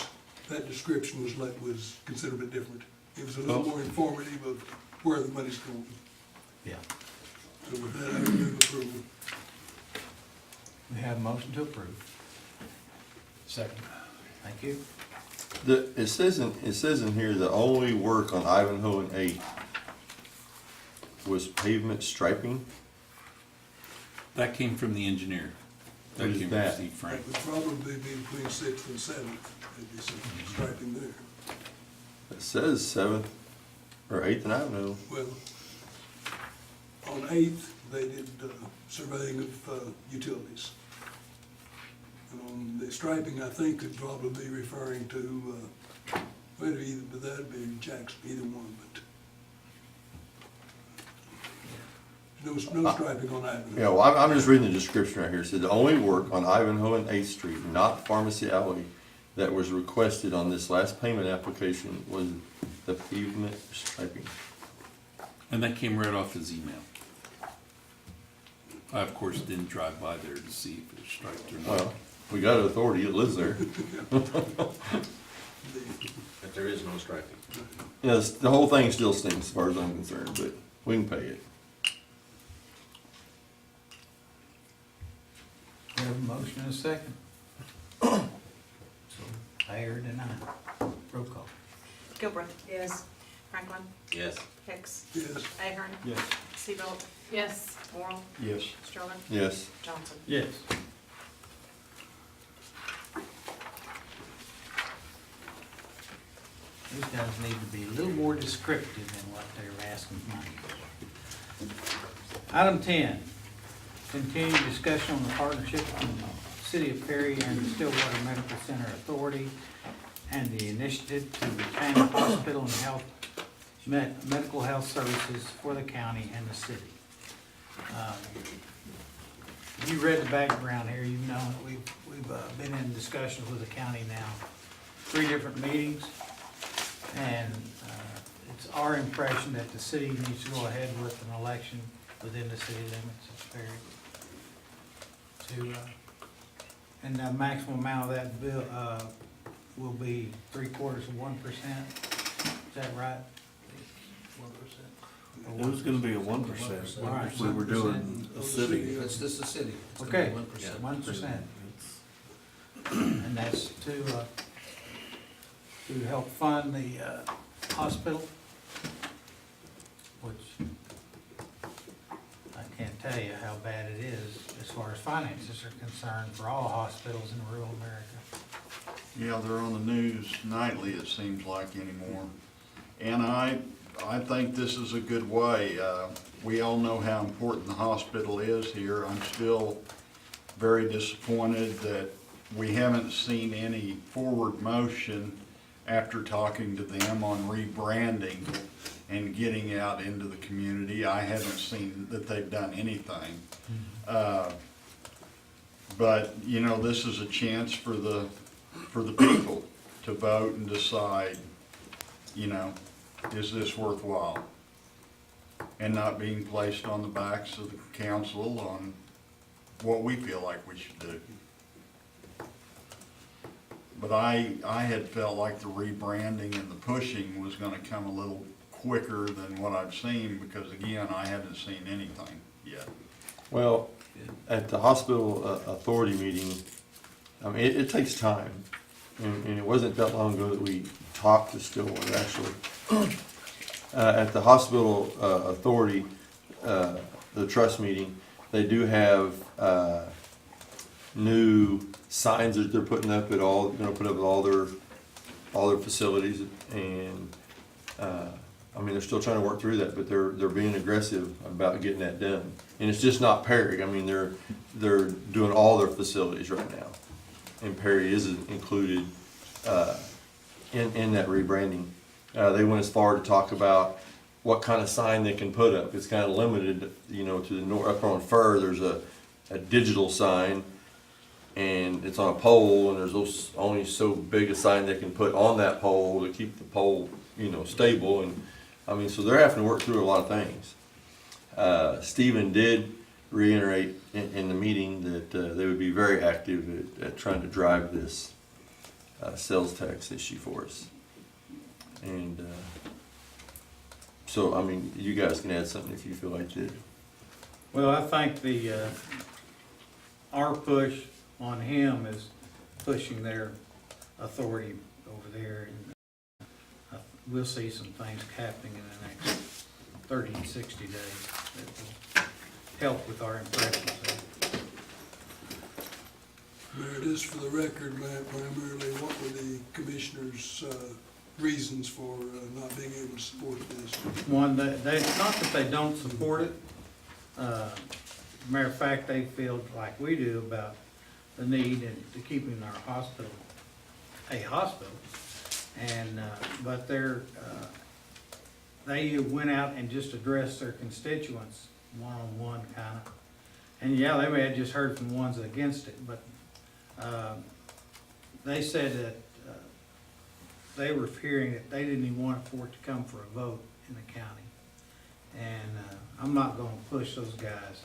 that description was considered a bit different. It was a little Oh. more informative of where the money's going. Yeah. So with that, I would move approval. We have a motion to approve. Second. Thank you. It says in here the only work on Ivanhoe and 8 was pavement striping. That came from the engineer. That What is came that? from Steve Frank. That would probably be between 6th and 7th. There'd be some striping there. It says 7th or 8th and Ivanhoe. Well, on 8th, they did surveying of utilities. The striping, I think, could probably be referring to, well, either, but that'd be Jackson, either one, but no striping on Ivanhoe. Yeah, well, I'm just reading the description right here. It said the only work on Ivanhoe and 8th Street, not Pharmacy Alley, that was requested on this last payment application was the pavement striping. And that came right off his email. I, of course, didn't drive by there to see if it was striped or not. Well, we got an authority, it lives there. But there is no striping. Yes, the whole thing still stinks as far as I'm concerned, but we can pay it. We have a motion and a second. So, aye or deny? Roll call. Gilbert, Yes. Franklin, Yes. Hicks, Yes, Ahern, Yes. Seabolt, Yes. Morrell, Yes. Sterling, Yes. Johnson. Yes. These guys need to be a little more descriptive than what they're asking money for. Item 10, continue discussion on the partnership between the City of Perry and the Stillwater Medical Center Authority and the initiative to retain hospital and health, medical health services for the county and the city. You read the background here, you've known that we've been in discussions with the county now, 3 different meetings. And it's our impression that the city needs to go ahead with an election within the city limits of Perry. And the maximum amount of that bill will be 3/4 of 1%. Is that right? 1%. It was gonna be a 1%. All right, We were doing a city. If it's just a city, it's gonna Okay. be 1%. 1%. And that's to help fund the hospital, which I can't tell you how bad it is as far as finances are concerned for all hospitals in rural America. Yeah, they're on the news nightly, it seems like anymore. And I think this is a good way. We all know how important the hospital is here. I'm still very disappointed that we haven't seen any forward motion after talking to them on rebranding and getting out into the community. I haven't seen that they've done anything. But, you know, this is a chance for the people to vote and decide, you know, is this worthwhile? And not being placed on the backs of the council on what we feel like we should do. But I had felt like the rebranding and the pushing was gonna come a little quicker than what I've seen, because again, I haven't seen anything yet. Well, at the hospital authority meeting, I mean, it takes time. And it wasn't that long ago that we talked to Stillwater, actually. At the hospital authority, the trust meeting, they do have new signs that they're putting up at all, put up at all their facilities. And, I mean, they're still trying to work through that, but they're being aggressive about getting that done. And it's just not Perry. I mean, they're doing all their facilities right now. And Perry is included in that rebranding. They went as far to talk about what kind of sign they can put up. It's kind of limited, to the north. Up on Fur, there's a digital sign, and it's on a pole, and there's only so big a sign they can put on that pole to keep the pole, stable. And I mean, so they're having to work through a lot of things. Stephen did reiterate in the meeting that they would be very active at trying to drive this sales tax issue for us. And so, I mean, you guys can add something if you feel like it. Well, I think our push on him is pushing their authority over there. And we'll see some things happening in the next 30 to 60 days that will help with our impressions. Mayor, it is for the record, primarily, what were the commissioners' reasons for not being able to support this? One, it's not that they don't support it, Matter of fact, they feel like we do about the need and to keeping our hospital a hospital. And, but they went out and just addressed their constituents one-on-one kind of. And yeah, they may have just heard from the ones against it, but, they said that, they were fearing that they didn't even want for it to come for a vote in the county. And, I'm not gonna push those guys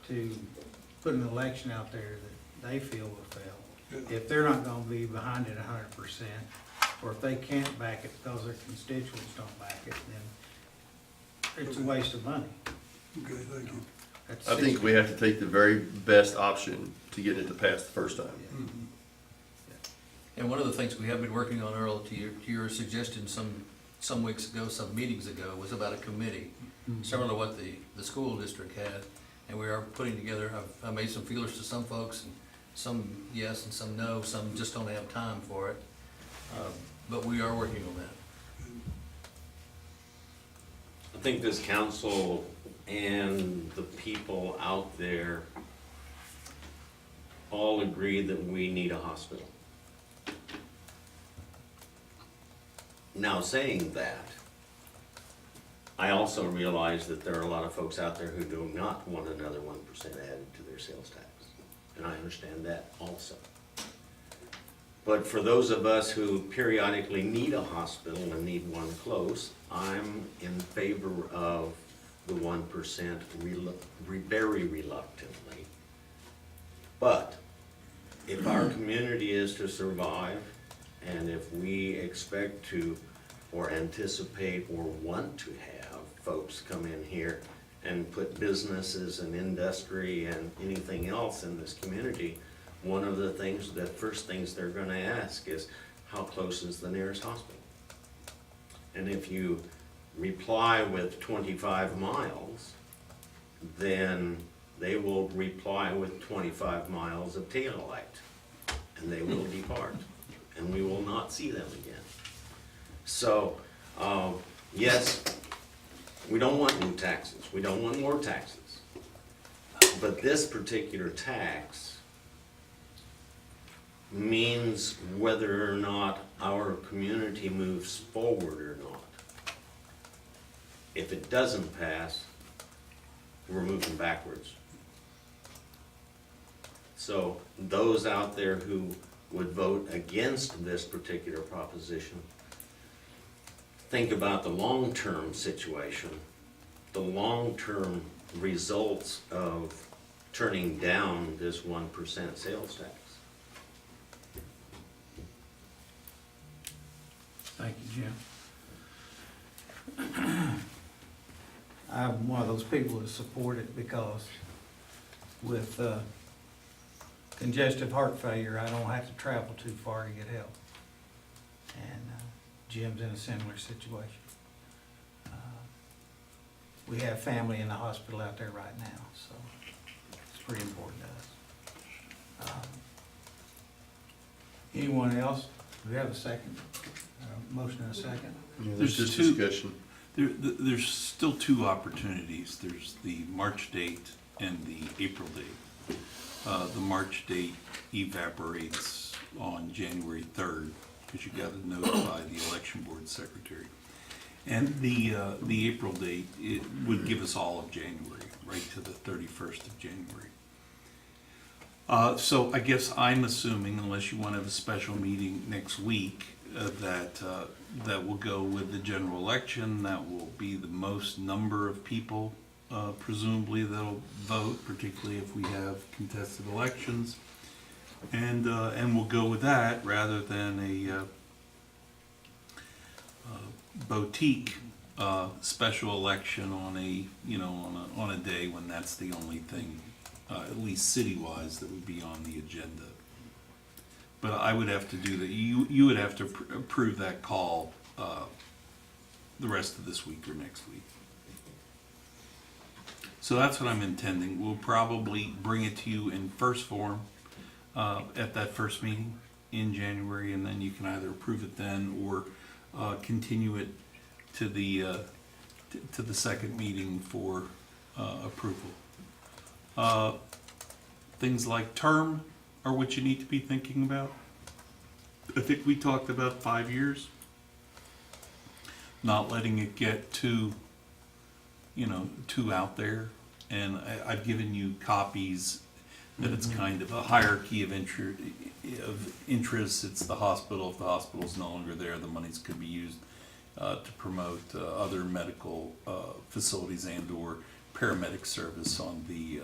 to put an election out there that they feel will fail. If they're not gonna be behind it 100%, or if they can't back it because their constituents don't back it, then it's a waste of money. Okay, thank you. That's I think we have to take the very best option to get it to pass the first time. And one of the things we have been working on, Earl, to your suggestion some weeks ago, some meetings ago, was about a committee, similar to what the school district had. And we are putting together, I made some feelers to some folks, and some yes and some no, some just don't have time for it. But we are working on that. I think this council and the people out there all agree that we need a hospital. Now, saying that, I also realize that there are a lot of folks out there who do not want another 1% added to their sales tax. And I understand that also. But for those of us who periodically need a hospital and need one close, I'm in favor of the 1% very reluctantly. But if our community is to survive, and if we expect to, or anticipate, or want to have folks come in here and put businesses and industry and anything else in this community, one of the things, the first things they're gonna ask is, how close is the nearest hospital? And if you reply with 25 miles, then they will reply with 25 miles of tail light, and they will depart, and we will not see them again. So, yes, we don't want new taxes, we don't want more taxes, but this particular tax means whether or not our community moves forward or not. If it doesn't pass, we're moving backwards. So those out there who would vote against this particular proposition, think about the long-term situation, the long-term results of turning down this 1% sales tax. Thank you, Jim. I'm one of those people that support it because with congestive heart failure, I don't have to travel too far to get help. And Jim's in a similar situation. We have family in the hospital out there right now, so it's pretty important to us. Anyone else? Do we have a second? Motion and a second? There's just discussion. There's still two opportunities. There's the March date and the April date. The March date evaporates on January 3rd, because you got to notify the election board secretary. And the April date, it would give us all of January, right to the 31st of January. So I guess I'm assuming, unless you want to have a special meeting next week, that will go with the general election. That will be the most number of people, presumably, that'll vote, particularly if we have contested elections. And we'll go with that rather than a boutique special election on on a day when that's the only thing, at least city-wise, that would be on the agenda. But I would have to do that. You would have to approve that call the rest of this week or next week. So that's what I'm intending. We'll probably bring it to you in first form at that first meeting in January, and then you can either approve it then or continue it to the second meeting for approval. Things like term are what you need to be thinking about. I think we talked about 5 years. Not letting it get too, too out there. And I've given you copies that it's kind of a hierarchy of interest. It's the hospital. If the hospital's no longer there, the monies could be used to promote other medical facilities and/or paramedic service on the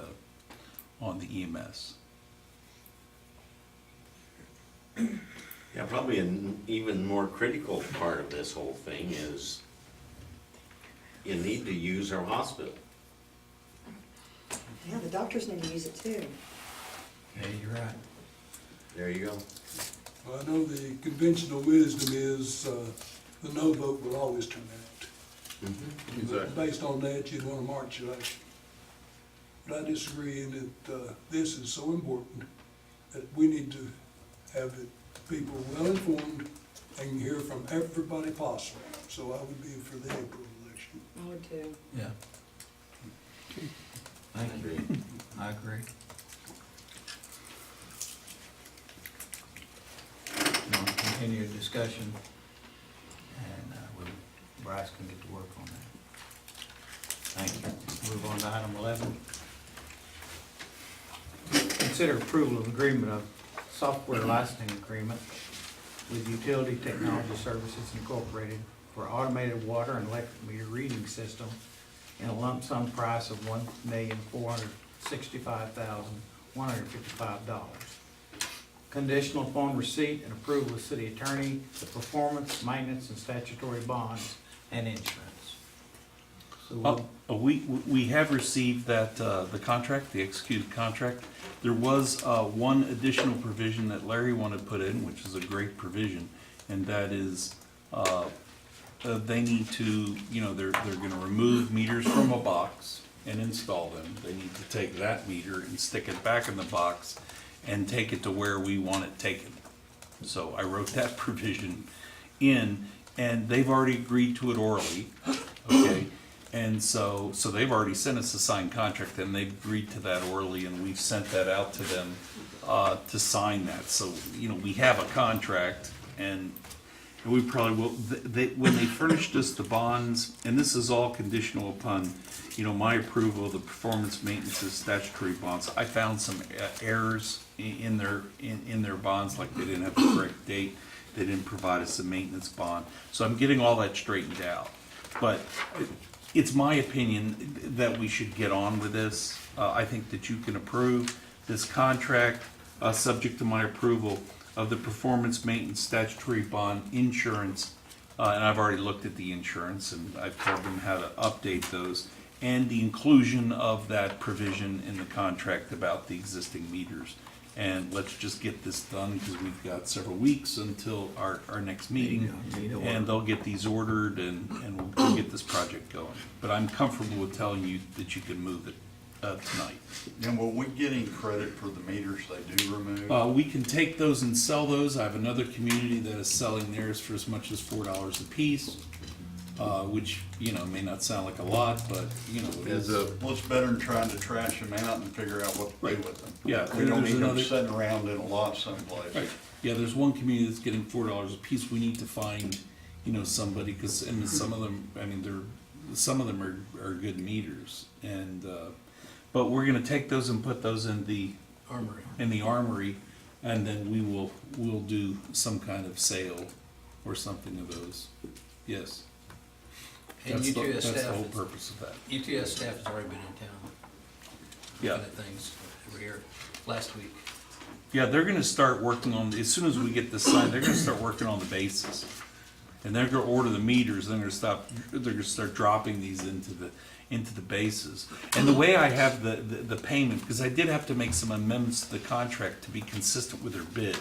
EMS. Yeah, probably an even more critical part of this whole thing is you need to use our hospital. Yeah, the doctors need to use it too. Yeah, you're right. There you go. Well, I know the conventional wisdom is, the no vote will always turn out. But based on that, you'd want to march election. But I disagree in that, this is so important that we need to have the people well informed and hear from everybody possible. So I would be for the April election. I would too. Yeah. Thank you. I agree. Now, continue the discussion, and Bryce can get to work on that. Thank you. Move on to item 11. Consider approval of agreement of software licensing agreement with Utility Technology Services Incorporated for automated water and electric meter reading system in a lump sum price of $1,465,155. Conditional upon receipt and approval of city attorney, the performance, maintenance, and statutory bonds and insurance. So We have received that, the contract, the executed contract. There was one additional provision that Larry wanted to put in, which is a great provision, and that is they need to, they're gonna remove meters from a box and install them. They need to take that meter and stick it back in the box and take it to where we want it taken. So I wrote that provision in, and they've already agreed to it orally, okay? And so they've already sent us a signed contract, and they've agreed to that orally, and we've sent that out to them to sign that. So, we have a contract, and we probably will, when they furnished us the bonds, and this is all conditional upon, my approval of the performance maintenance and statutory bonds. I found some errors in their bonds, like they didn't have the correct date, they didn't provide us a maintenance bond. So I'm getting all that straightened out. But it's my opinion that we should get on with this. I think that you can approve this contract, subject to my approval of the performance maintenance statutory bond insurance. And I've already looked at the insurance, and I've told them how to update those, and the inclusion of that provision in the contract about the existing meters. And let's just get this done, because we've got several weeks until our next meeting, and they'll get these ordered, and we'll get this project going. But I'm comfortable with telling you that you can move it tonight. And will we get any credit for the meters they do remove? We can take those and sell those. I have another community that is selling theirs for as much as $4 a piece, which, may not sound like a lot, but, it is. Well, it's better than trying to trash them out and figure out what to do with them. Yeah, We don't there's need them another- sitting around in a lot someplace. Right, yeah, there's one community that's getting $4 a piece. We need to find, somebody, because, and some of them, some of them are good meters, and, but we're gonna take those and put those in the armory, and then we'll do some kind of sale or something of those. Yes. And That's UTS the staff, whole purpose of that. UTS staff has already been in town. Yeah. Looking at things over here last week. Yeah, they're gonna start working on, as soon as we get this signed, they're gonna start working on the bases. And they're gonna order the meters, they're gonna start dropping these into the bases. And the way I have the payment, because I did have to make some amendments to the contract to be consistent with their bid.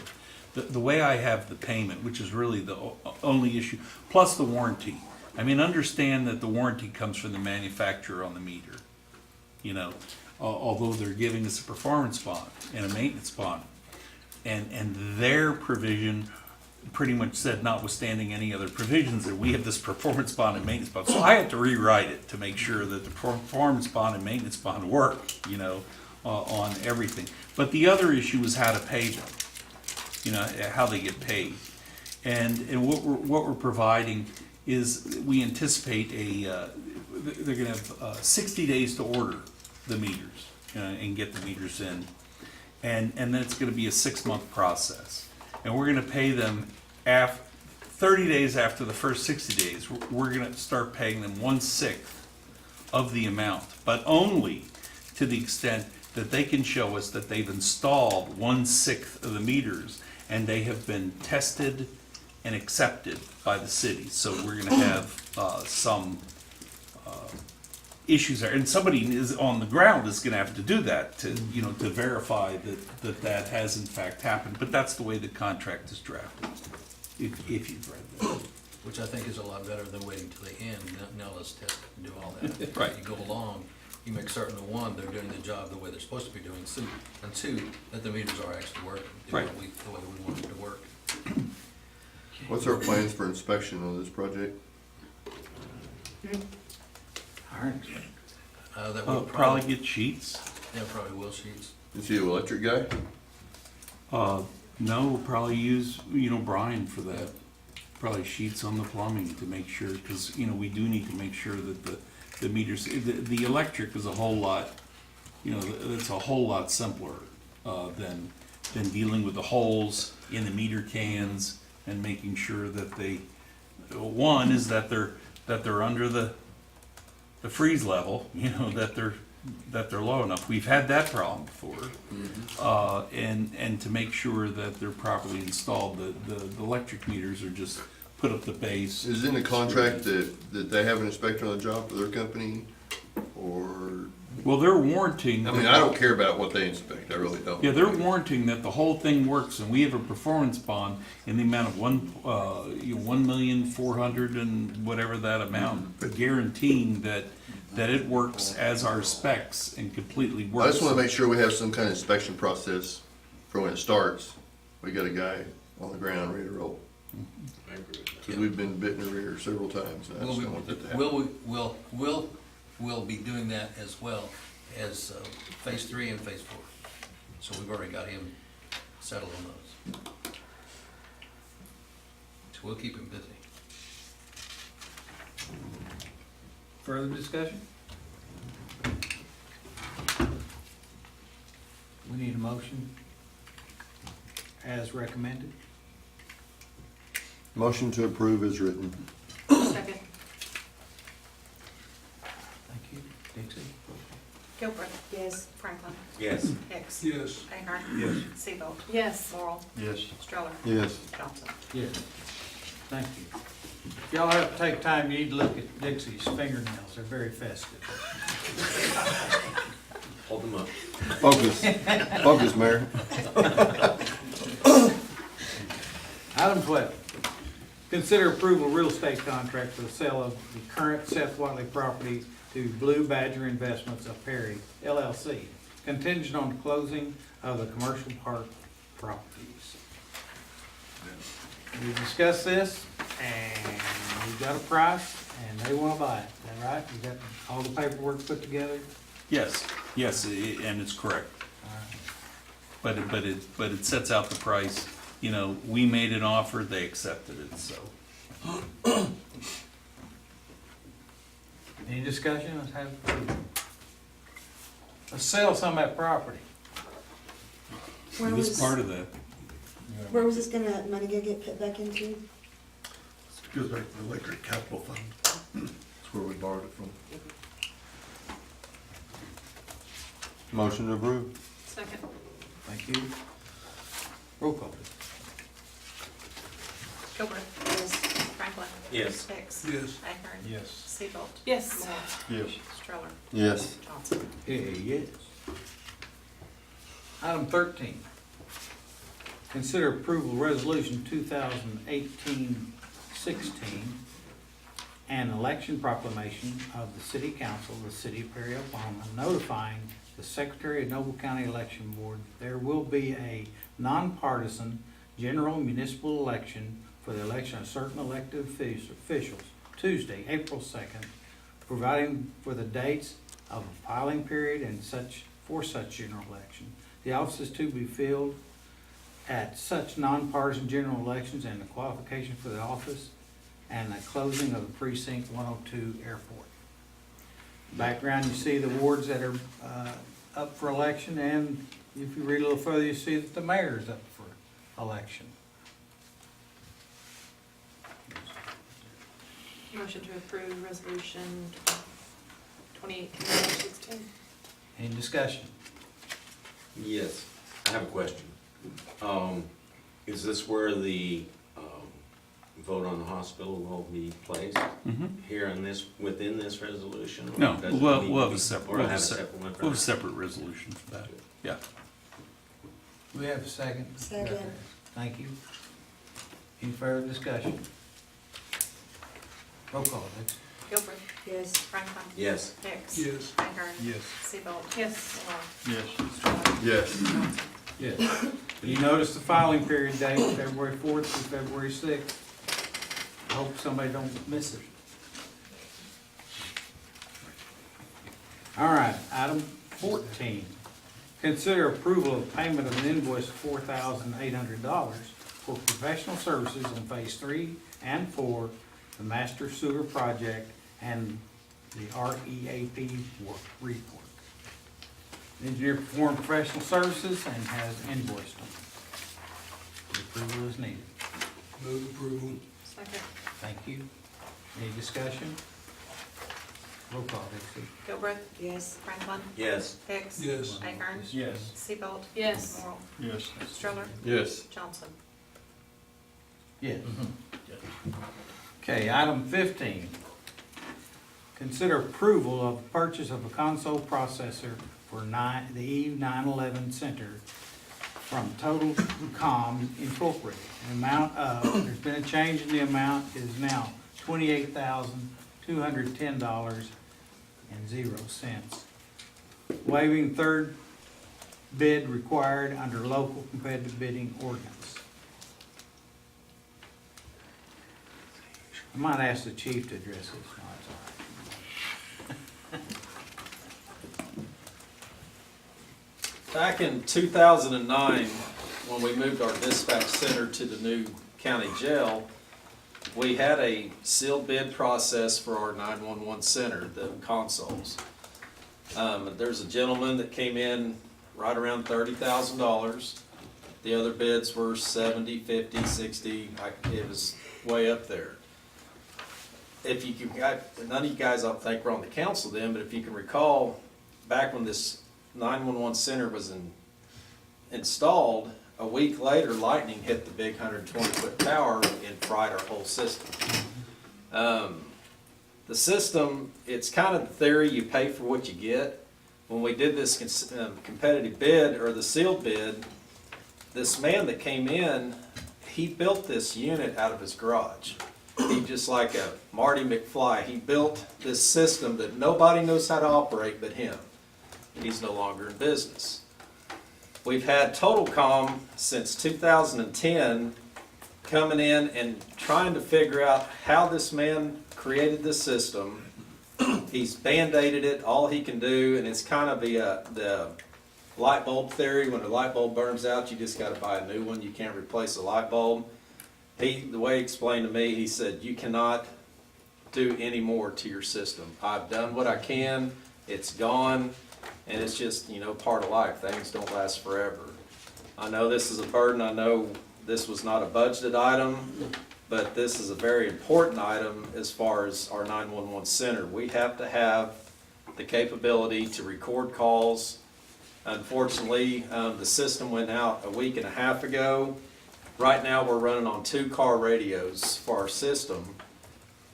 The way I have the payment, which is really the only issue, plus the warranty. Understand that the warranty comes from the manufacturer on the meter. Although they're giving us a performance bond and a maintenance bond. And their provision pretty much said notwithstanding any other provisions, that we have this performance bond and maintenance bond. So I had to rewrite it to make sure that the performance bond and maintenance bond work, on everything. But the other issue was how to pay them, how they get paid. And what we're providing is, we anticipate they're gonna have 60 days to order the meters, and get the meters in. And then it's gonna be a 6-month process. And we're gonna pay them 30 days after the first 60 days. We're gonna start paying them 1/6 of the amount, but only to the extent that they can show us that they've installed 1/6 of the meters and they have been tested and accepted by the city. So we're gonna have some issues there, and somebody is on the ground is gonna have to do that to verify that has in fact happened. But that's the way the contract is drafted, if you've read that. Which I think is a lot better than waiting till the end. Now let's test it and do all that. Right. You go along, you make certain that one, they're doing the job the way they're supposed to be doing, and two, that the meters are actually working, Right. the way we want them to work. What's our plans for inspection on this project? That We'll will probably get sheets. Yeah, probably will sheets. Is he an electric guy? No, we'll probably use, Brian for that. Probably sheets on the plumbing to make sure, because, we do need to make sure that the meters, the electric is a whole lot, it's a whole lot simpler than dealing with the holes in the meter cans and making sure that one is that they're under the freeze level, that they're low enough. We've had that problem before. And to make sure that they're properly installed. The electric meters are just put up the base. Is it in the contract that they have an inspector on the job for their company, or? Well, they're warranting. I mean, I don't care about what they inspect, I really don't. Yeah, they're warranting that the whole thing works, and we have a performance bond in the amount of 1,400,000 and whatever that amount, guaranteeing that it works as our specs and completely works. I just wanna make sure we have some kind of inspection process for when it starts. We got a guy on the ground ready to roll. I agree with that. Cause we've been bitten in the rear several times, and I just don't want that to happen. We'll be doing that as well as phase 3 and phase 4. So we've already got him settled on those. So we'll keep him busy. Further discussion? We need a motion as recommended. Motion to approve is written. Second. Thank you. Dixie? Gilbert. Yes. Franklin. Yes. Hicks. Yes. Ahern. Yes. Seabolt. Yes. Morrell. Yes. Stroller. Yes. Johnson. Yes. Thank you. If y'all have to take time, you need to look at Dixie's fingernails. They're very festive. Hold them up. Focus, Mayor. Item 12, consider approval of real estate contract for the sale of the current Seth Watley property to Blue Badger Investments of Perry LLC, contingent on closing of the commercial park properties. We discussed this, and we've got a price, and they wanna buy it. Is that right? You got all the paperwork put together? Yes, and it's correct. But it sets out the price. We made an offer, they accepted it, so. Any discussion? Let's sell some of that property. Where This was, part of that, where was this money gonna get put back into? Goes back to the electric capital fund. That's where we borrowed it from. Motion to approve. Second. Thank you. Roll call, please. Gilbert. Yes. Franklin. Yes. Hicks. Yes. Ahern. Yes. Seabolt. Yes. Morrell. Yes. Stroller. Yes. Johnson. Yes. Item 13, consider approval resolution 2018-16, an election proclamation of the City Council of the City of Perry, Oklahoma, notifying the Secretary of Noble County Election Board there will be a nonpartisan general municipal election for the election of certain elected officials, Tuesday, April 2nd, providing for the dates of a filing period and such general election. The offices to be filled at such nonpartisan general elections and the qualification for the office and the closing of the precinct 102 airport. Background, you see the wards that are up for election, and if you read a little further, you see that the mayor is up for election. Motion to approve resolution 2018-16. Any discussion? Yes, I have a question. Is this where the, vote on the hospital will be placed? Here in this, within this resolution? Or No, does it we'll need to have be- a separate, or we'll have have a a separate, separate one for we'll have a that? separate resolution for that, yeah. We have a second? Second. Thank you. Any further discussion? Roll call, Dixie. Gilbert, Yes. Franklin. Yes. Hicks. Yes. Iker. Yes. Seabolt. Yes. Moore. Yes. Stroller. Yes. Yes. You notice the filing period date, February 4th through February 6th. I hope somebody don't miss it. All right, item 14. Consider approval of payment of an invoice of $4,800 for professional services on Phase 3 and 4, the Master Sewer Project and the REAP report. The engineer performed professional services and has invoiced them. The approval is needed. Move approval. Second. Thank you. Any discussion? Roll call, Dixie. Gilbert, Yes. Franklin. Yes. Hicks. Yes. Iker. Yes. Seabolt. Yes. Moore. Yes. Stroller. Yes. Johnson. Yes. Okay, item 15. Consider approval of purchase of a console processor for the Eve 911 Center from Total Com Incorporated. An amount of, there's been a change in the amount, it is now $28,210.00. Waiving third bid required under local competitive bidding ordinance. I might ask the chief to address this. No, it's all right. Back in 2009, when we moved our dispatch center to the new county jail, we had a sealed bid process for our 911 center, the consoles. There's a gentleman that came in right around $30,000. The other bids were 70, 50, 60, it was way up there. If you can, none of you guys I think were on the council then, but if you can recall, back when this 911 center was installed, a week later, lightning hit the big 120-foot tower and fried our whole system. The system, it's kind of the theory, you pay for what you get. When we did this competitive bid, or the sealed bid, this man that came in, he built this unit out of his garage. He, just like a Marty McFly, he built this system that nobody knows how to operate but him. He's no longer in business. We've had TotalCom since 2010 coming in and trying to figure out how this man created this system. He's band-aided it, all he can do, and it's kind of the light bulb theory. When a light bulb burns out, you just got to buy a new one. You can't replace a light bulb. The way he explained to me, he said, you cannot do any more to your system. I've done what I can, it's gone, and it's just, part of life. Things don't last forever. I know this is a burden, I know this was not a budgeted item, but this is a very important item as far as our 911 center. We have to have the capability to record calls. Unfortunately, the system went out a week and a half ago. Right now, we're running on 2 car radios for our system.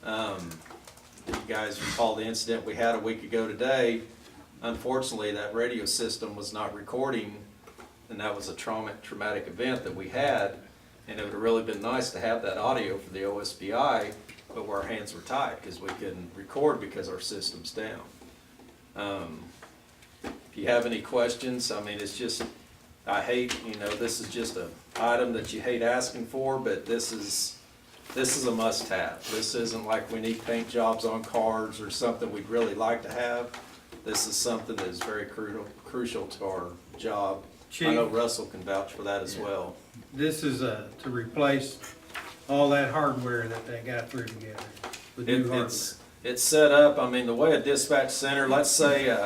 You guys recall the incident we had a week ago today. Unfortunately, that radio system was not recording, and that was a traumatic event that we had. And it would have really been nice to have that audio for the OSBI, but our hands were tied because we couldn't record because our system's down. If you have any questions, it's just, I hate, this is just a item that you hate asking for, but this is a must-have. This isn't like we need paint jobs on cars or something we'd really like to have. This is something that is very crucial to our job. I know Chief, Russell can vouch for that as well. this is to replace all that hardware that they got through together with new hardware. It's set up, I mean, the way a dispatch center, let's say,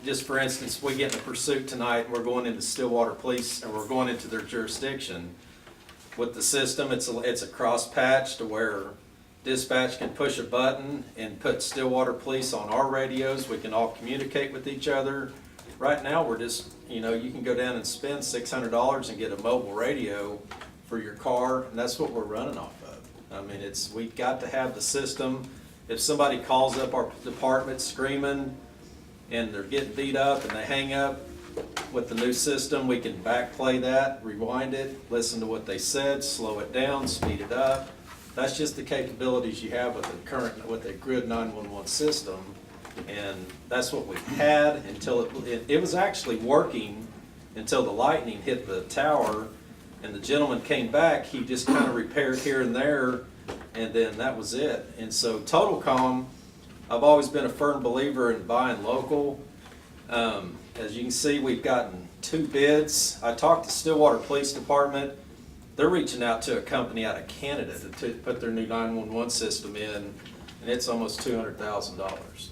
just for instance, we get in a pursuit tonight, and we're going into Stillwater Police, and we're going into their jurisdiction. With the system, it's a cross patch to where dispatch can push a button and put Stillwater Police on our radios. We can all communicate with each other. Right now, we're just, you can go down and spend $600 and get a mobile radio for your car, and that's what we're running off of. I mean, we've got to have the system. If somebody calls up our department screaming and they're getting beat up and they hang up, with the new system, we can backplay that, rewind it, listen to what they said, slow it down, speed it up. That's just the capabilities you have with the Grid 911 system. And that's what we had until it was actually working until the lightning hit the tower, and the gentleman came back. He just kind of repaired here and there, and then that was it. And so TotalCom, I've always been a firm believer in buying local. As you can see, we've gotten 2 bids. I talked to Stillwater Police Department. They're reaching out to a company out of Canada to put their new 911 system in, and it's almost $200,000.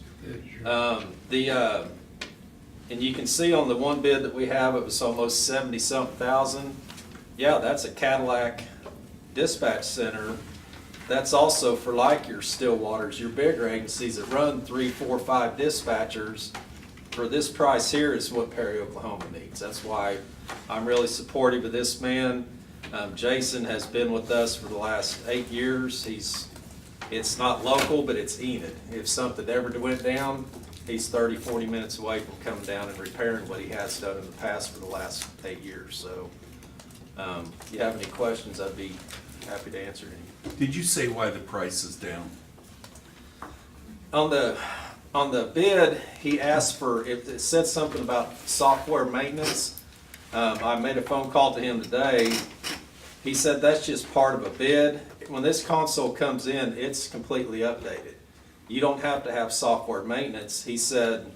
And you can see on the one bid that we have, it was almost 70-something thousand. Yeah, that's a Cadillac dispatch center. That's also for like your Stillwaters, your bigger agencies that run 3, 4, 5 dispatchers. For this price here is what Perry, Oklahoma needs. That's why I'm really supportive of this man. Jason has been with us for the last 8 years. It's not local, but it's Enid. If something ever went down, he's 30, 40 minutes away from coming down and repairing what he has done in the past for the last 8 years. So, if you have any questions, I'd be happy to answer any. Did you say why the price is down? On the bid, he asked for, it said something about software maintenance. I made a phone call to him today. He said that's just part of a bid. When this console comes in, it's completely updated. You don't have to have software maintenance. He said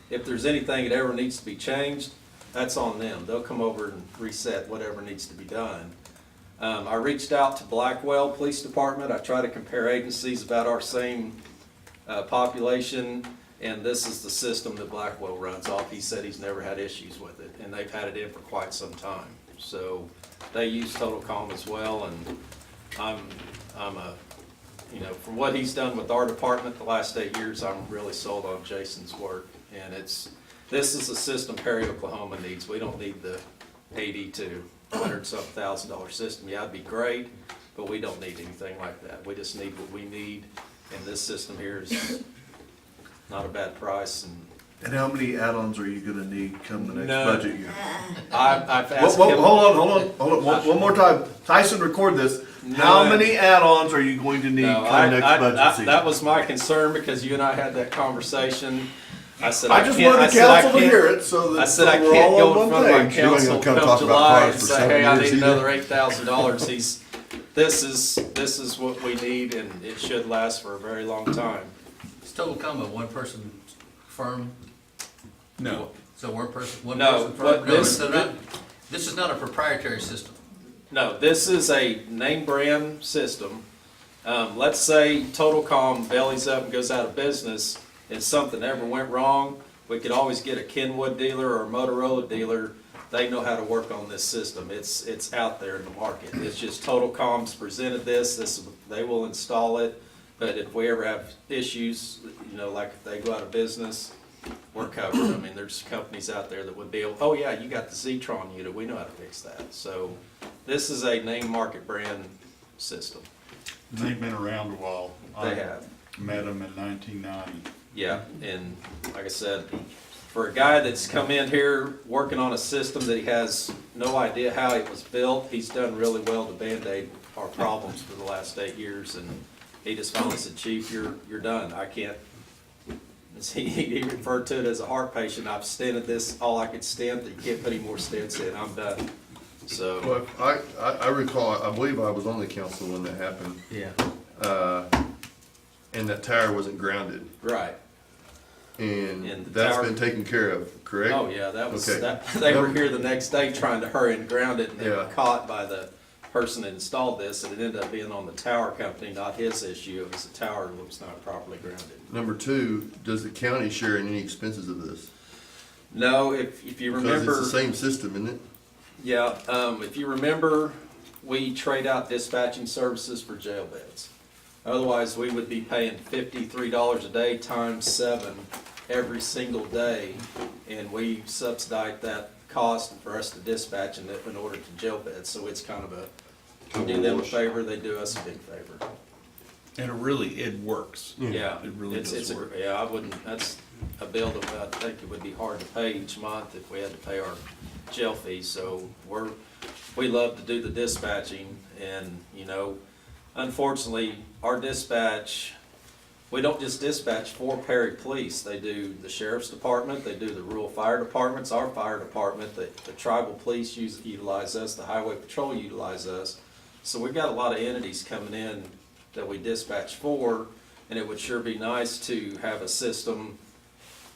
if there's anything that ever needs to be changed, that's on them. They'll come over and reset whatever needs to be done. I reached out to Blackwell Police Department. I try to compare agencies about our same population, and this is the system that Blackwell runs off. He said he's never had issues with it, and they've had it in for quite some time. So they use TotalCom as well, and from what he's done with our department the last 8 years, I'm really sold on Jason's work. And this is a system Perry, Oklahoma needs. We don't need the $80,000 to $100-something thousand system. Yeah, it'd be great, but we don't need anything like that. We just need what we need. And this system here is not a bad price. And how many add-ons are you gonna need come the next No. budget year? I've asked Hold him. on, one more time. Tyson, record this. How No. many add-ons are you going to need No, come next budget season? that was my concern because you and I had that conversation. I said, I just can't- wanted I the said, I council to can't- hear it so that I said, I we're can't all go on in one front of our page. You ain't council gonna come come talk about July cars and for say, 7 hey, I years need either. another $8,000. This is what we need, and it should last for a very long time. Is TotalCom a one-person firm? No. So one person No, firm? what this- This is not a proprietary system. No, this is a name brand system. Let's say TotalCom bellies up and goes out of business and something ever went wrong, we could always get a Kenwood dealer or a Motorola dealer. They know how to work on this system. It's out there in the market. It's just TotalCom's presented this, they will install it. But if we ever have issues, like if they go out of business, we're covered. I mean, there's companies out there that would be able, oh yeah, you got the Zetron unit, we know how to fix that. So this is a name market brand system. They've been around a while. They have. Met them in 1990. Yeah, and like I said, for a guy that's come in here working on a system that he has no idea how it was built, he's done really well to Band-Aid our problems for the last 8 years, and he just finally said, Chief, you're done. I can't, He referred to it as a heart patient. I've stented this, all I could stent, that you can't put any more stents in, I'm done. So, Well, I recall, I believe I was on the council when that happened, yeah, and that tower wasn't grounded. right. And And the that's tower- been taken care of, correct? Oh, yeah, that was, Okay. that, they were here the next day trying to hurry and ground it, and they were Yeah. caught by the person that installed this, and it ended up being on the tower company, not his issue. It was the tower that was not properly grounded. Number two, does the county share in any expenses of this? No, if you Because remember. it's the same system, isn't it? Yeah, if you remember, we trade out dispatching services for jail beds. Otherwise, we would be paying $53 a day times 7 every single day, and we subsidize that cost for us to dispatch in order to jail beds. So it's kind of a, we do them a favor, they do us a big favor. And it works. Yeah, It really does work. Yeah, I wouldn't, that's a bill that I think it would be hard to pay each month if we had to pay our jail fees. So we love to do the dispatching, and, you know, unfortunately, our dispatch, we don't just dispatch for Perry Police. They do the sheriff's department, they do the rural fire departments, our fire department, the tribal police utilize us, the highway patrol utilize us. So we've got a lot of entities coming in that we dispatch for, and it would sure be nice to have a system.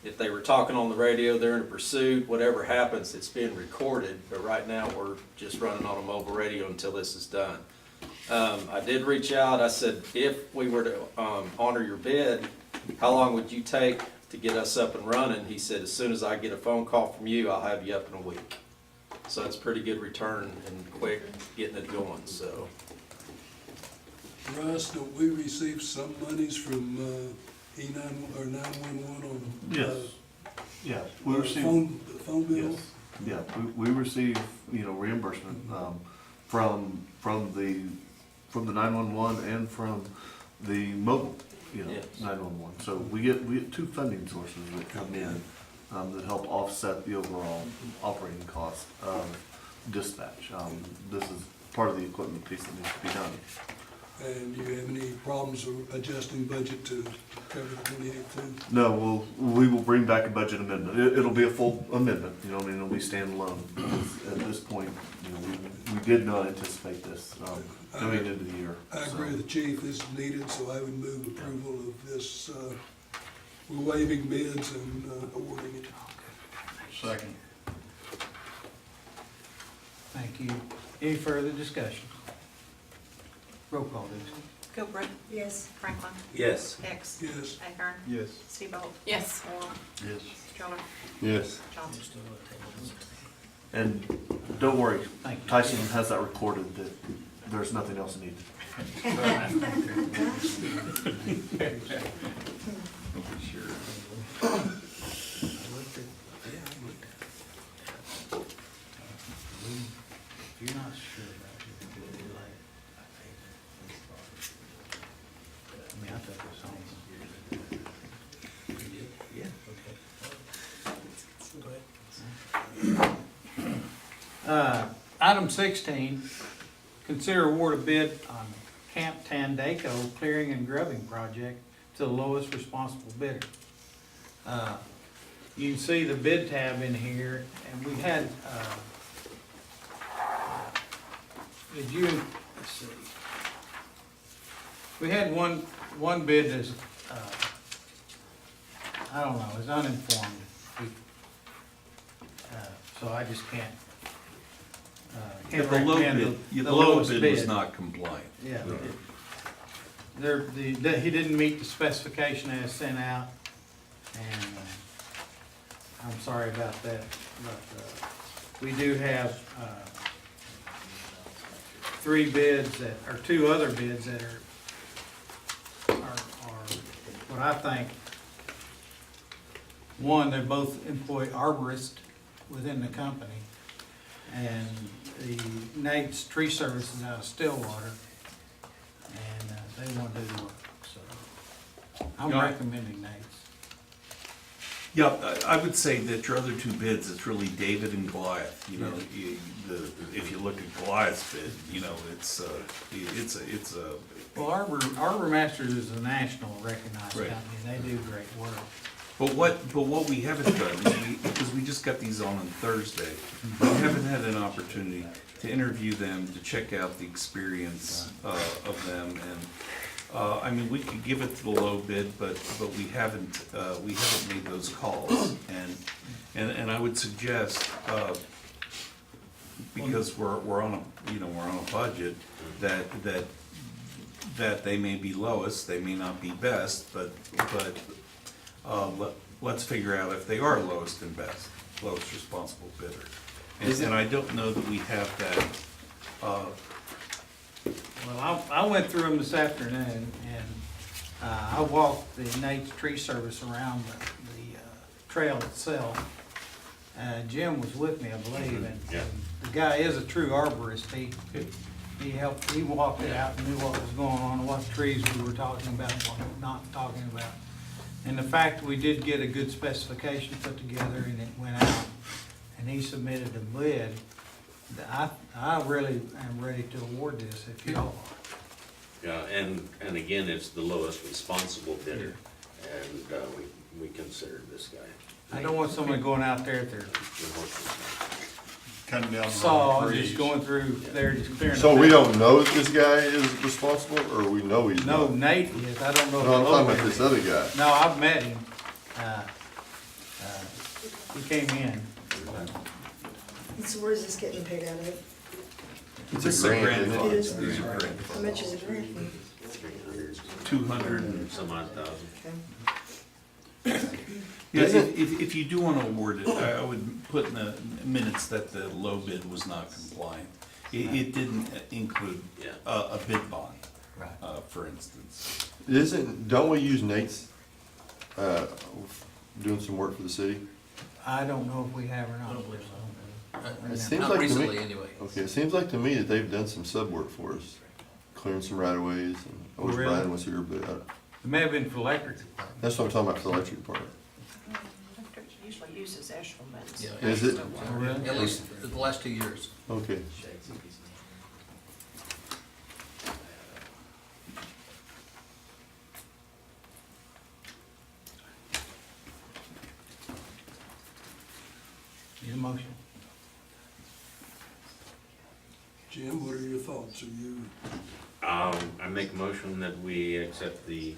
If they were talking on the radio, they're in a pursuit, whatever happens, it's being recorded, but right now, we're just running on a mobile radio until this is done. I did reach out, I said, if we were to honor your bid, how long would you take to get us up and running? He said, as soon as I get a phone call from you, I'll have you up in a week. So it's pretty good return and quick getting it going, so. Russ, don't we receive some monies from E9 or 911 on the Yes, yeah, we receive, phone bill? yes, yeah, we receive, reimbursement, from the 911 and from the mobile, Yes. 911. So we get two funding sources that come in, that help offset the overall operating cost of dispatch. This is part of the equipment piece that needs to be done. And do you have any problems with adjusting budget to cover the 28.2? No, we will bring back a budget amendment. It'll be a full amendment, it'll be standalone. Because at this point, we did not anticipate this, going into the year. I So, agree with the chief, this is needed, so I would move approval of this, we're waiving bids and awarding it. Second. Thank you. Any further discussion? Roll call, Dixie. Gilbert, Yes. Franklin, Yes. Hicks, Yes. Ahern, Yes. Seabold, Yes. Moore, Yes. Joner, Yes. Johnson. And don't worry, Thank you. Tyson has that recorded that there's nothing else needed. If you're not sure about it, do it like, I mean, I took this home. Item 16, consider award a bid on Camp Tandaco clearing and grubbing project to the lowest responsible bidder. You can see the bid tab in here, and we had, did you, let's see. We had one bid that's, I don't know, is uninformed. So I just can't Yeah, the low recommend bid, the the low lowest bid was not compliant. Yeah. He didn't meet the specification as sent out, and I'm sorry about that, but we do have three bids that, or two other bids that are what I think, one, they're both employ arborists within the company, and the Nate's Tree Services out of Stillwater, and they want to do the work, so I'm Yeah. recommending Nate's. Yeah, I would say that your other two bids, it's really David and Goliath, if you look at Goliath's bid, it's a, Well, Arbor Masters is a national recognized Right. company, and they do great work. But what we haven't done is because we just got these on Thursday, we haven't had an opportunity to interview them, to check out the experience of them, and I mean, we could give it to the low bid, but we haven't made those calls, and I would suggest, because we're on a budget, that they may be lowest, they may not be best, but let's figure out if they are lowest and best, lowest responsible bidder. And I don't know that we have that, Well, I went through them this afternoon, and I walked the Nate's Tree Service around the trail itself. Jim was with me, I believe, and the guy is a true arborist. He walked it out and knew what was going on, what trees we were talking about, what we were not talking about. And the fact we did get a good specification put together and it went out, and he submitted a bid, I really am ready to award this if y'all are. Yeah, and again, it's the lowest responsible bidder, and we considered this guy. I don't want somebody going out there at their Cutting down the saw, wrong just trees. going through there, just clearing. So the we path. don't know that this guy is responsible, or we know he's No, not? Nate is, I don't know. if No, I'm the talking low about this bidder other is. guy. No, I've met him. He came in. So where's this getting paid out of? It's this is a a grant, grant isn't it? fund. It is. These are grant How funds. much is it worth? 200 and Some odd thousand. Okay. Yeah, if you do want to award it, I would put in the minutes that the low bid was not compliant. It didn't include Yeah. a bid bond, Right. for instance. Don't we use Nate's, doing some work for the city? I don't know if we have or I not. don't believe so. It seems Not like to recently, me, anyway. okay, it seems like to me that they've done some sub work for us, clearing some right of ways, and I wish Really? Brian was here, but It may have been for electric. that's what I'm talking about for the electric department. Electric usually uses Eshelman's. Yeah. Is it? Oh, really? At least the last 2 years. Okay. Need a motion? Jim, what are your thoughts? Are you, I make a motion that we accept the,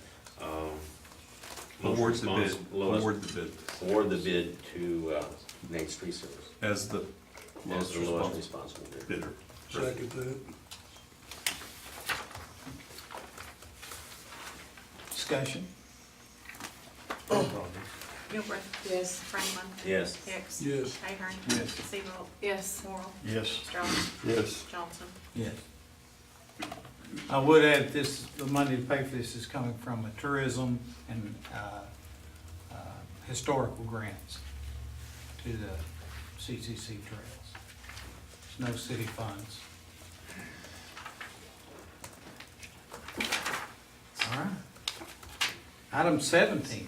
most Award the bid, responsible, lowest, award the bid award the bid to, Nate's Tree Service. as the As lowest the lowest responsible responsible bidder. bidder. second that? Discussion? Gilbert. Yes. Franklin. Yes. Hicks. Yes. Ahern. Yes. Seabolt. Yes. Morrell. Yes. Strong. Yes. Johnson. Yes. I would add the money to pay for this is coming from a tourism and historical grants to the CCC trails. There's no city funds. All right. Item 17,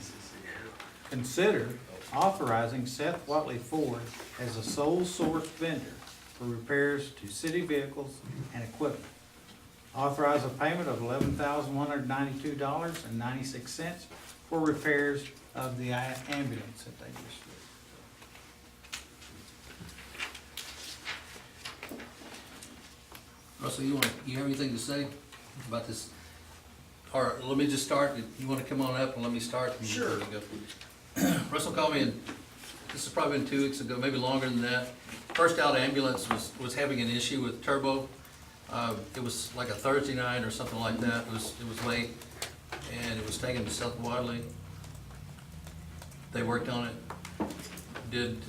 consider authorizing Seth Watley Ford as a sole source vendor for repairs to city vehicles and equipment. Authorize a payment of $11,192.96 for repairs of the ambulance that they just Russell, you have anything to say about this? Or let me just start, you wanna come on up and let me start? Sure. Russell called me, and this has probably been 2 weeks ago, maybe longer than that. First Out Ambulance was having an issue with turbo. It was like a Thursday night or something like that, it was late, and it was taken to Seth Wadley. They worked on it, did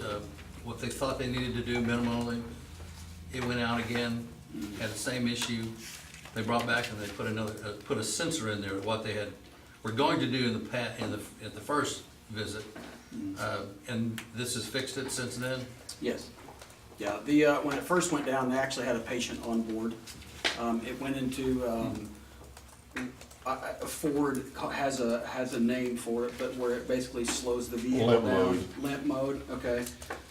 what they thought they needed to do minimally. It went out again, had the same issue. They brought back and they put a sensor in there, what they were going to do at the first visit. And this has fixed it since then? Yes. Yeah, when it first went down, they actually had a patient on board. It went into, Ford has a name for it, but where it basically slows the vehicle Limp down. mode. Limp mode, okay.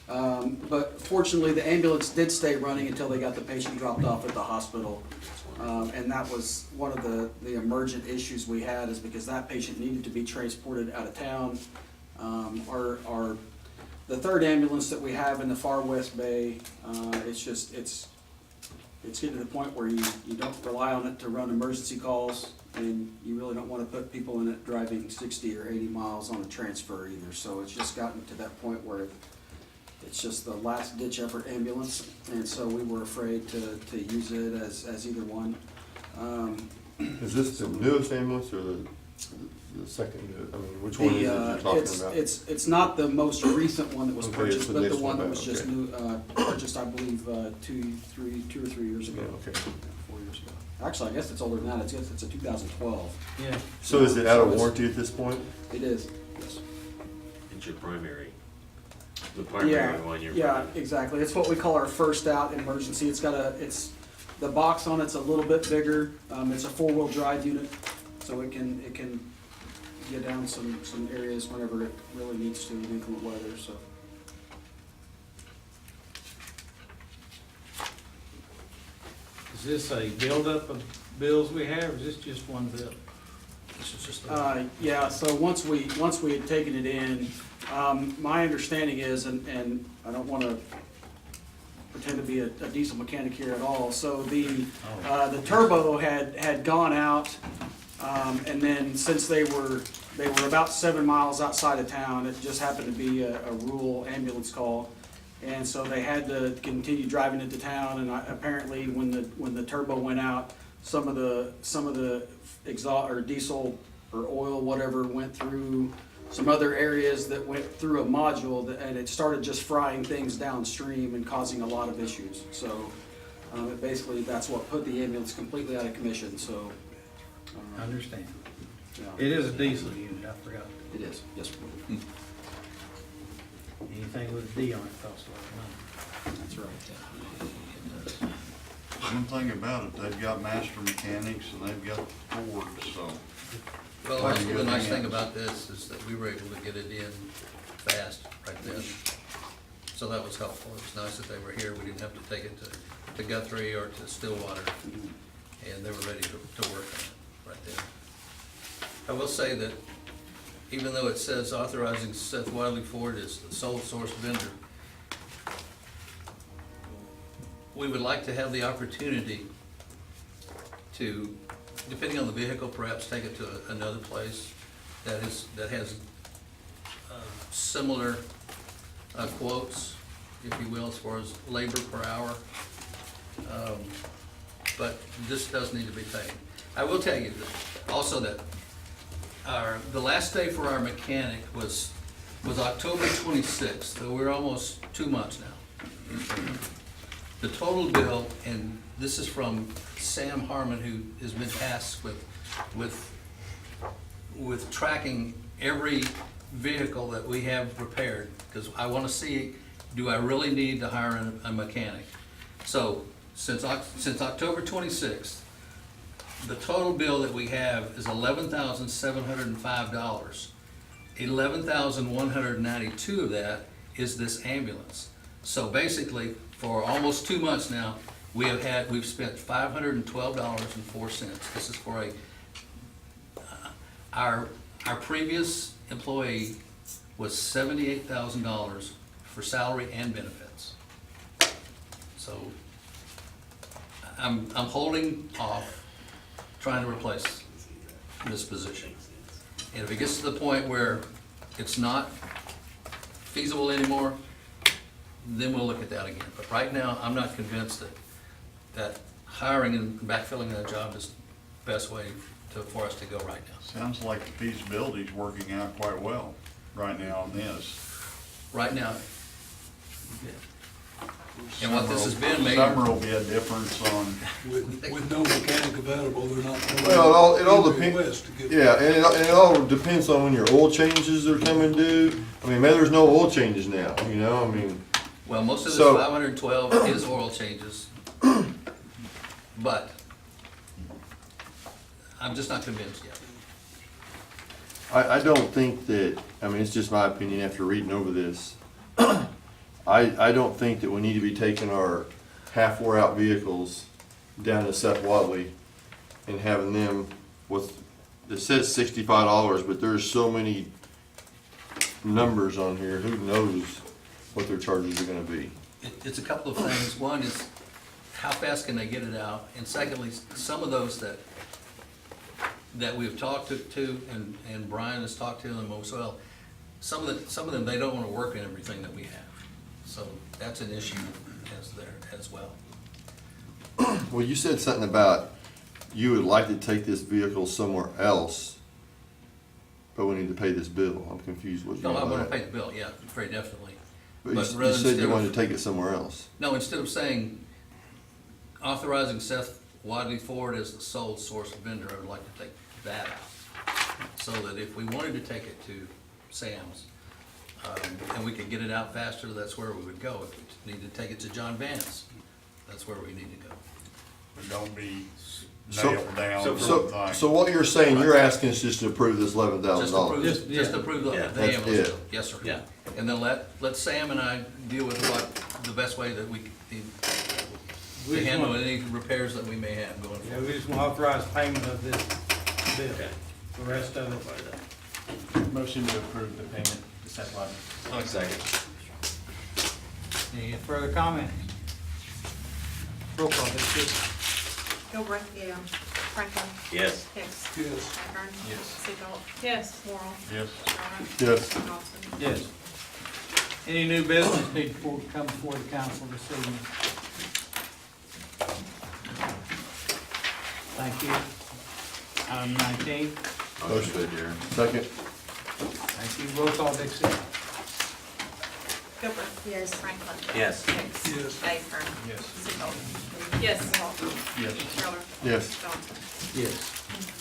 But fortunately, the ambulance did stay running until they got the patient dropped off at the hospital. And that was one of the emergent issues we had, is because that patient needed to be transported out of town. The third ambulance that we have in the far west bay, it's getting to the point where you don't rely on it to run emergency calls, and you really don't want to put people in it driving 60 or 80 miles on a transfer either. So it's just gotten to that point where it's just the last ditch effort ambulance, and so we were afraid to use it as either one. Is this the newest ambulance or the second newest? I mean, which one is it you're talking about? It's not the most recent one that was Okay, purchased, it's the but the next one that one, was just okay. new, purchased, I believe, 2 or 3 years ago. Yeah, okay. 4 years ago. Actually, I guess it's older than that. It's a 2012. Yeah. So is it out of warranty at this point? It is, yes. It's your primary, the primary one you're. Yeah, exactly. It's what we call our first out emergency. The box on it's a little bit bigger. It's a 4-wheel drive unit, so it can get down some areas whenever it really needs to in inclement weather, so. Is this a buildup of bills we have, or is this just one bill? This is just Yeah, so once we had taken it in, my understanding is, and I don't wanna pretend to be a diesel mechanic here at all, so the turbo had gone out, and then since they were about 7 miles outside of town, it just happened to be a rural ambulance call. And so they had to continue driving into town, and apparently when the turbo went out, some of the exhaust or diesel or oil, whatever, went through some other areas that went through a module, and it started just frying things downstream and causing a lot of issues. So basically, that's what put the ambulance completely out of commission. So I understand. yeah, It is a diesel unit, I forgot. it is. Yes, sir. Anything with a D on it costs a lot of money. That's right. One thing about it, they've got master mechanics and they've got Ford, so. Well, the nice thing about this is that we were able to get it in fast right then. So that was helpful. It was nice that they were here. We didn't have to take it to Guthrie or to Stillwater. And they were ready to work on it right then. I will say that even though it says authorizing Seth Wiley Ford as the sole source vendor, we would like to have the opportunity to, depending on the vehicle, perhaps take it to another place that has similar quotes, if you will, as far as labor per hour. But this does need to be paid. I will tell you also that the last day for our mechanic was October 26th, so we're almost 2 months now. The total bill, and this is from Sam Harmon, who has been tasked with tracking every vehicle that we have repaired, because I want to see, do I really need to hire a mechanic? So since October 26th, the total bill that we have is $11,705. $11,192 of that is this ambulance. So basically, for almost 2 months now, we've spent $512.04. This is for our previous employee was $78,000 for salary and benefits. So I'm holding off trying to replace this position. And if it gets to the point where it's not feasible anymore, then we'll look at that again. But right now, I'm not convinced that hiring and backfilling that job is the best way for us to go right now. Sounds like the feasibility's working out quite well right now on this. Right now, yeah. And what this has been, maybe. Summer will be a difference on, With no mechanic available, they're not coming. Well, it all into the depends. West to get. Yeah, and it all depends on when your oil changes are coming due. I mean, maybe there's no oil changes now, you know, I mean. Well, most of this So- 512 is oil changes, but I'm just not convinced yet. I don't think that, I mean, it's just my opinion after reading over this. I don't think that we need to be taking our half wore out vehicles down to Seth Wadley and having them with, it says $65, but there's so many numbers on here, who knows what their charges are gonna be? It's a couple of things. One is, how fast can they get it out? And secondly, some of those that we've talked to and Brian has talked to them as well, some of them, they don't wanna work in everything that we have. So that's an issue as well. Well, you said something about you would like to take this vehicle somewhere else, but we need to pay this bill. I'm confused what you No, mean I by wanna that. pay the bill, yeah, very definitely. But but you rather said you instead wanted of- to take it somewhere else. No, instead of saying authorizing Seth Wadley Ford as the sole source vendor, I would like to take that out. So that if we wanted to take it to Sam's, and we could get it out faster, that's where we would go. If we need to take it to John Vance, that's where we need to go. But don't be So- nailed down for So, one thing. so what you're saying, you're asking us just to approve this $11,000? Just approve, Just- just yeah. approve the Yeah, the that's ambulance it. bill. Yes, sir. Yeah. And then let Sam and I deal with the best way that we We can just handle want- any repairs that we may have going Yeah, forward. we just want to authorize payment of this bill. The rest of it, Motion to approve the payment to Seth Wadley. Second. any further comments? Roll call, Dixie. Gilbert. Yeah. Franklin. Yes. Hicks. Yes. Hacker. Yes. Seigle. Yes. Morrow. Yes. Sherman. Yes. Johnson. Yes. Any new business need to come before the council this evening? Thank you. Item 19. Motion to adjourn. Second. Thank you. Roll call, Dixie. Gilbert. Yes. Franklin. Yes. Hicks. Yes. Baker. Yes. Seigle. Yes. Morrow. Yes. Sherman. Yes. Johnson. Yes.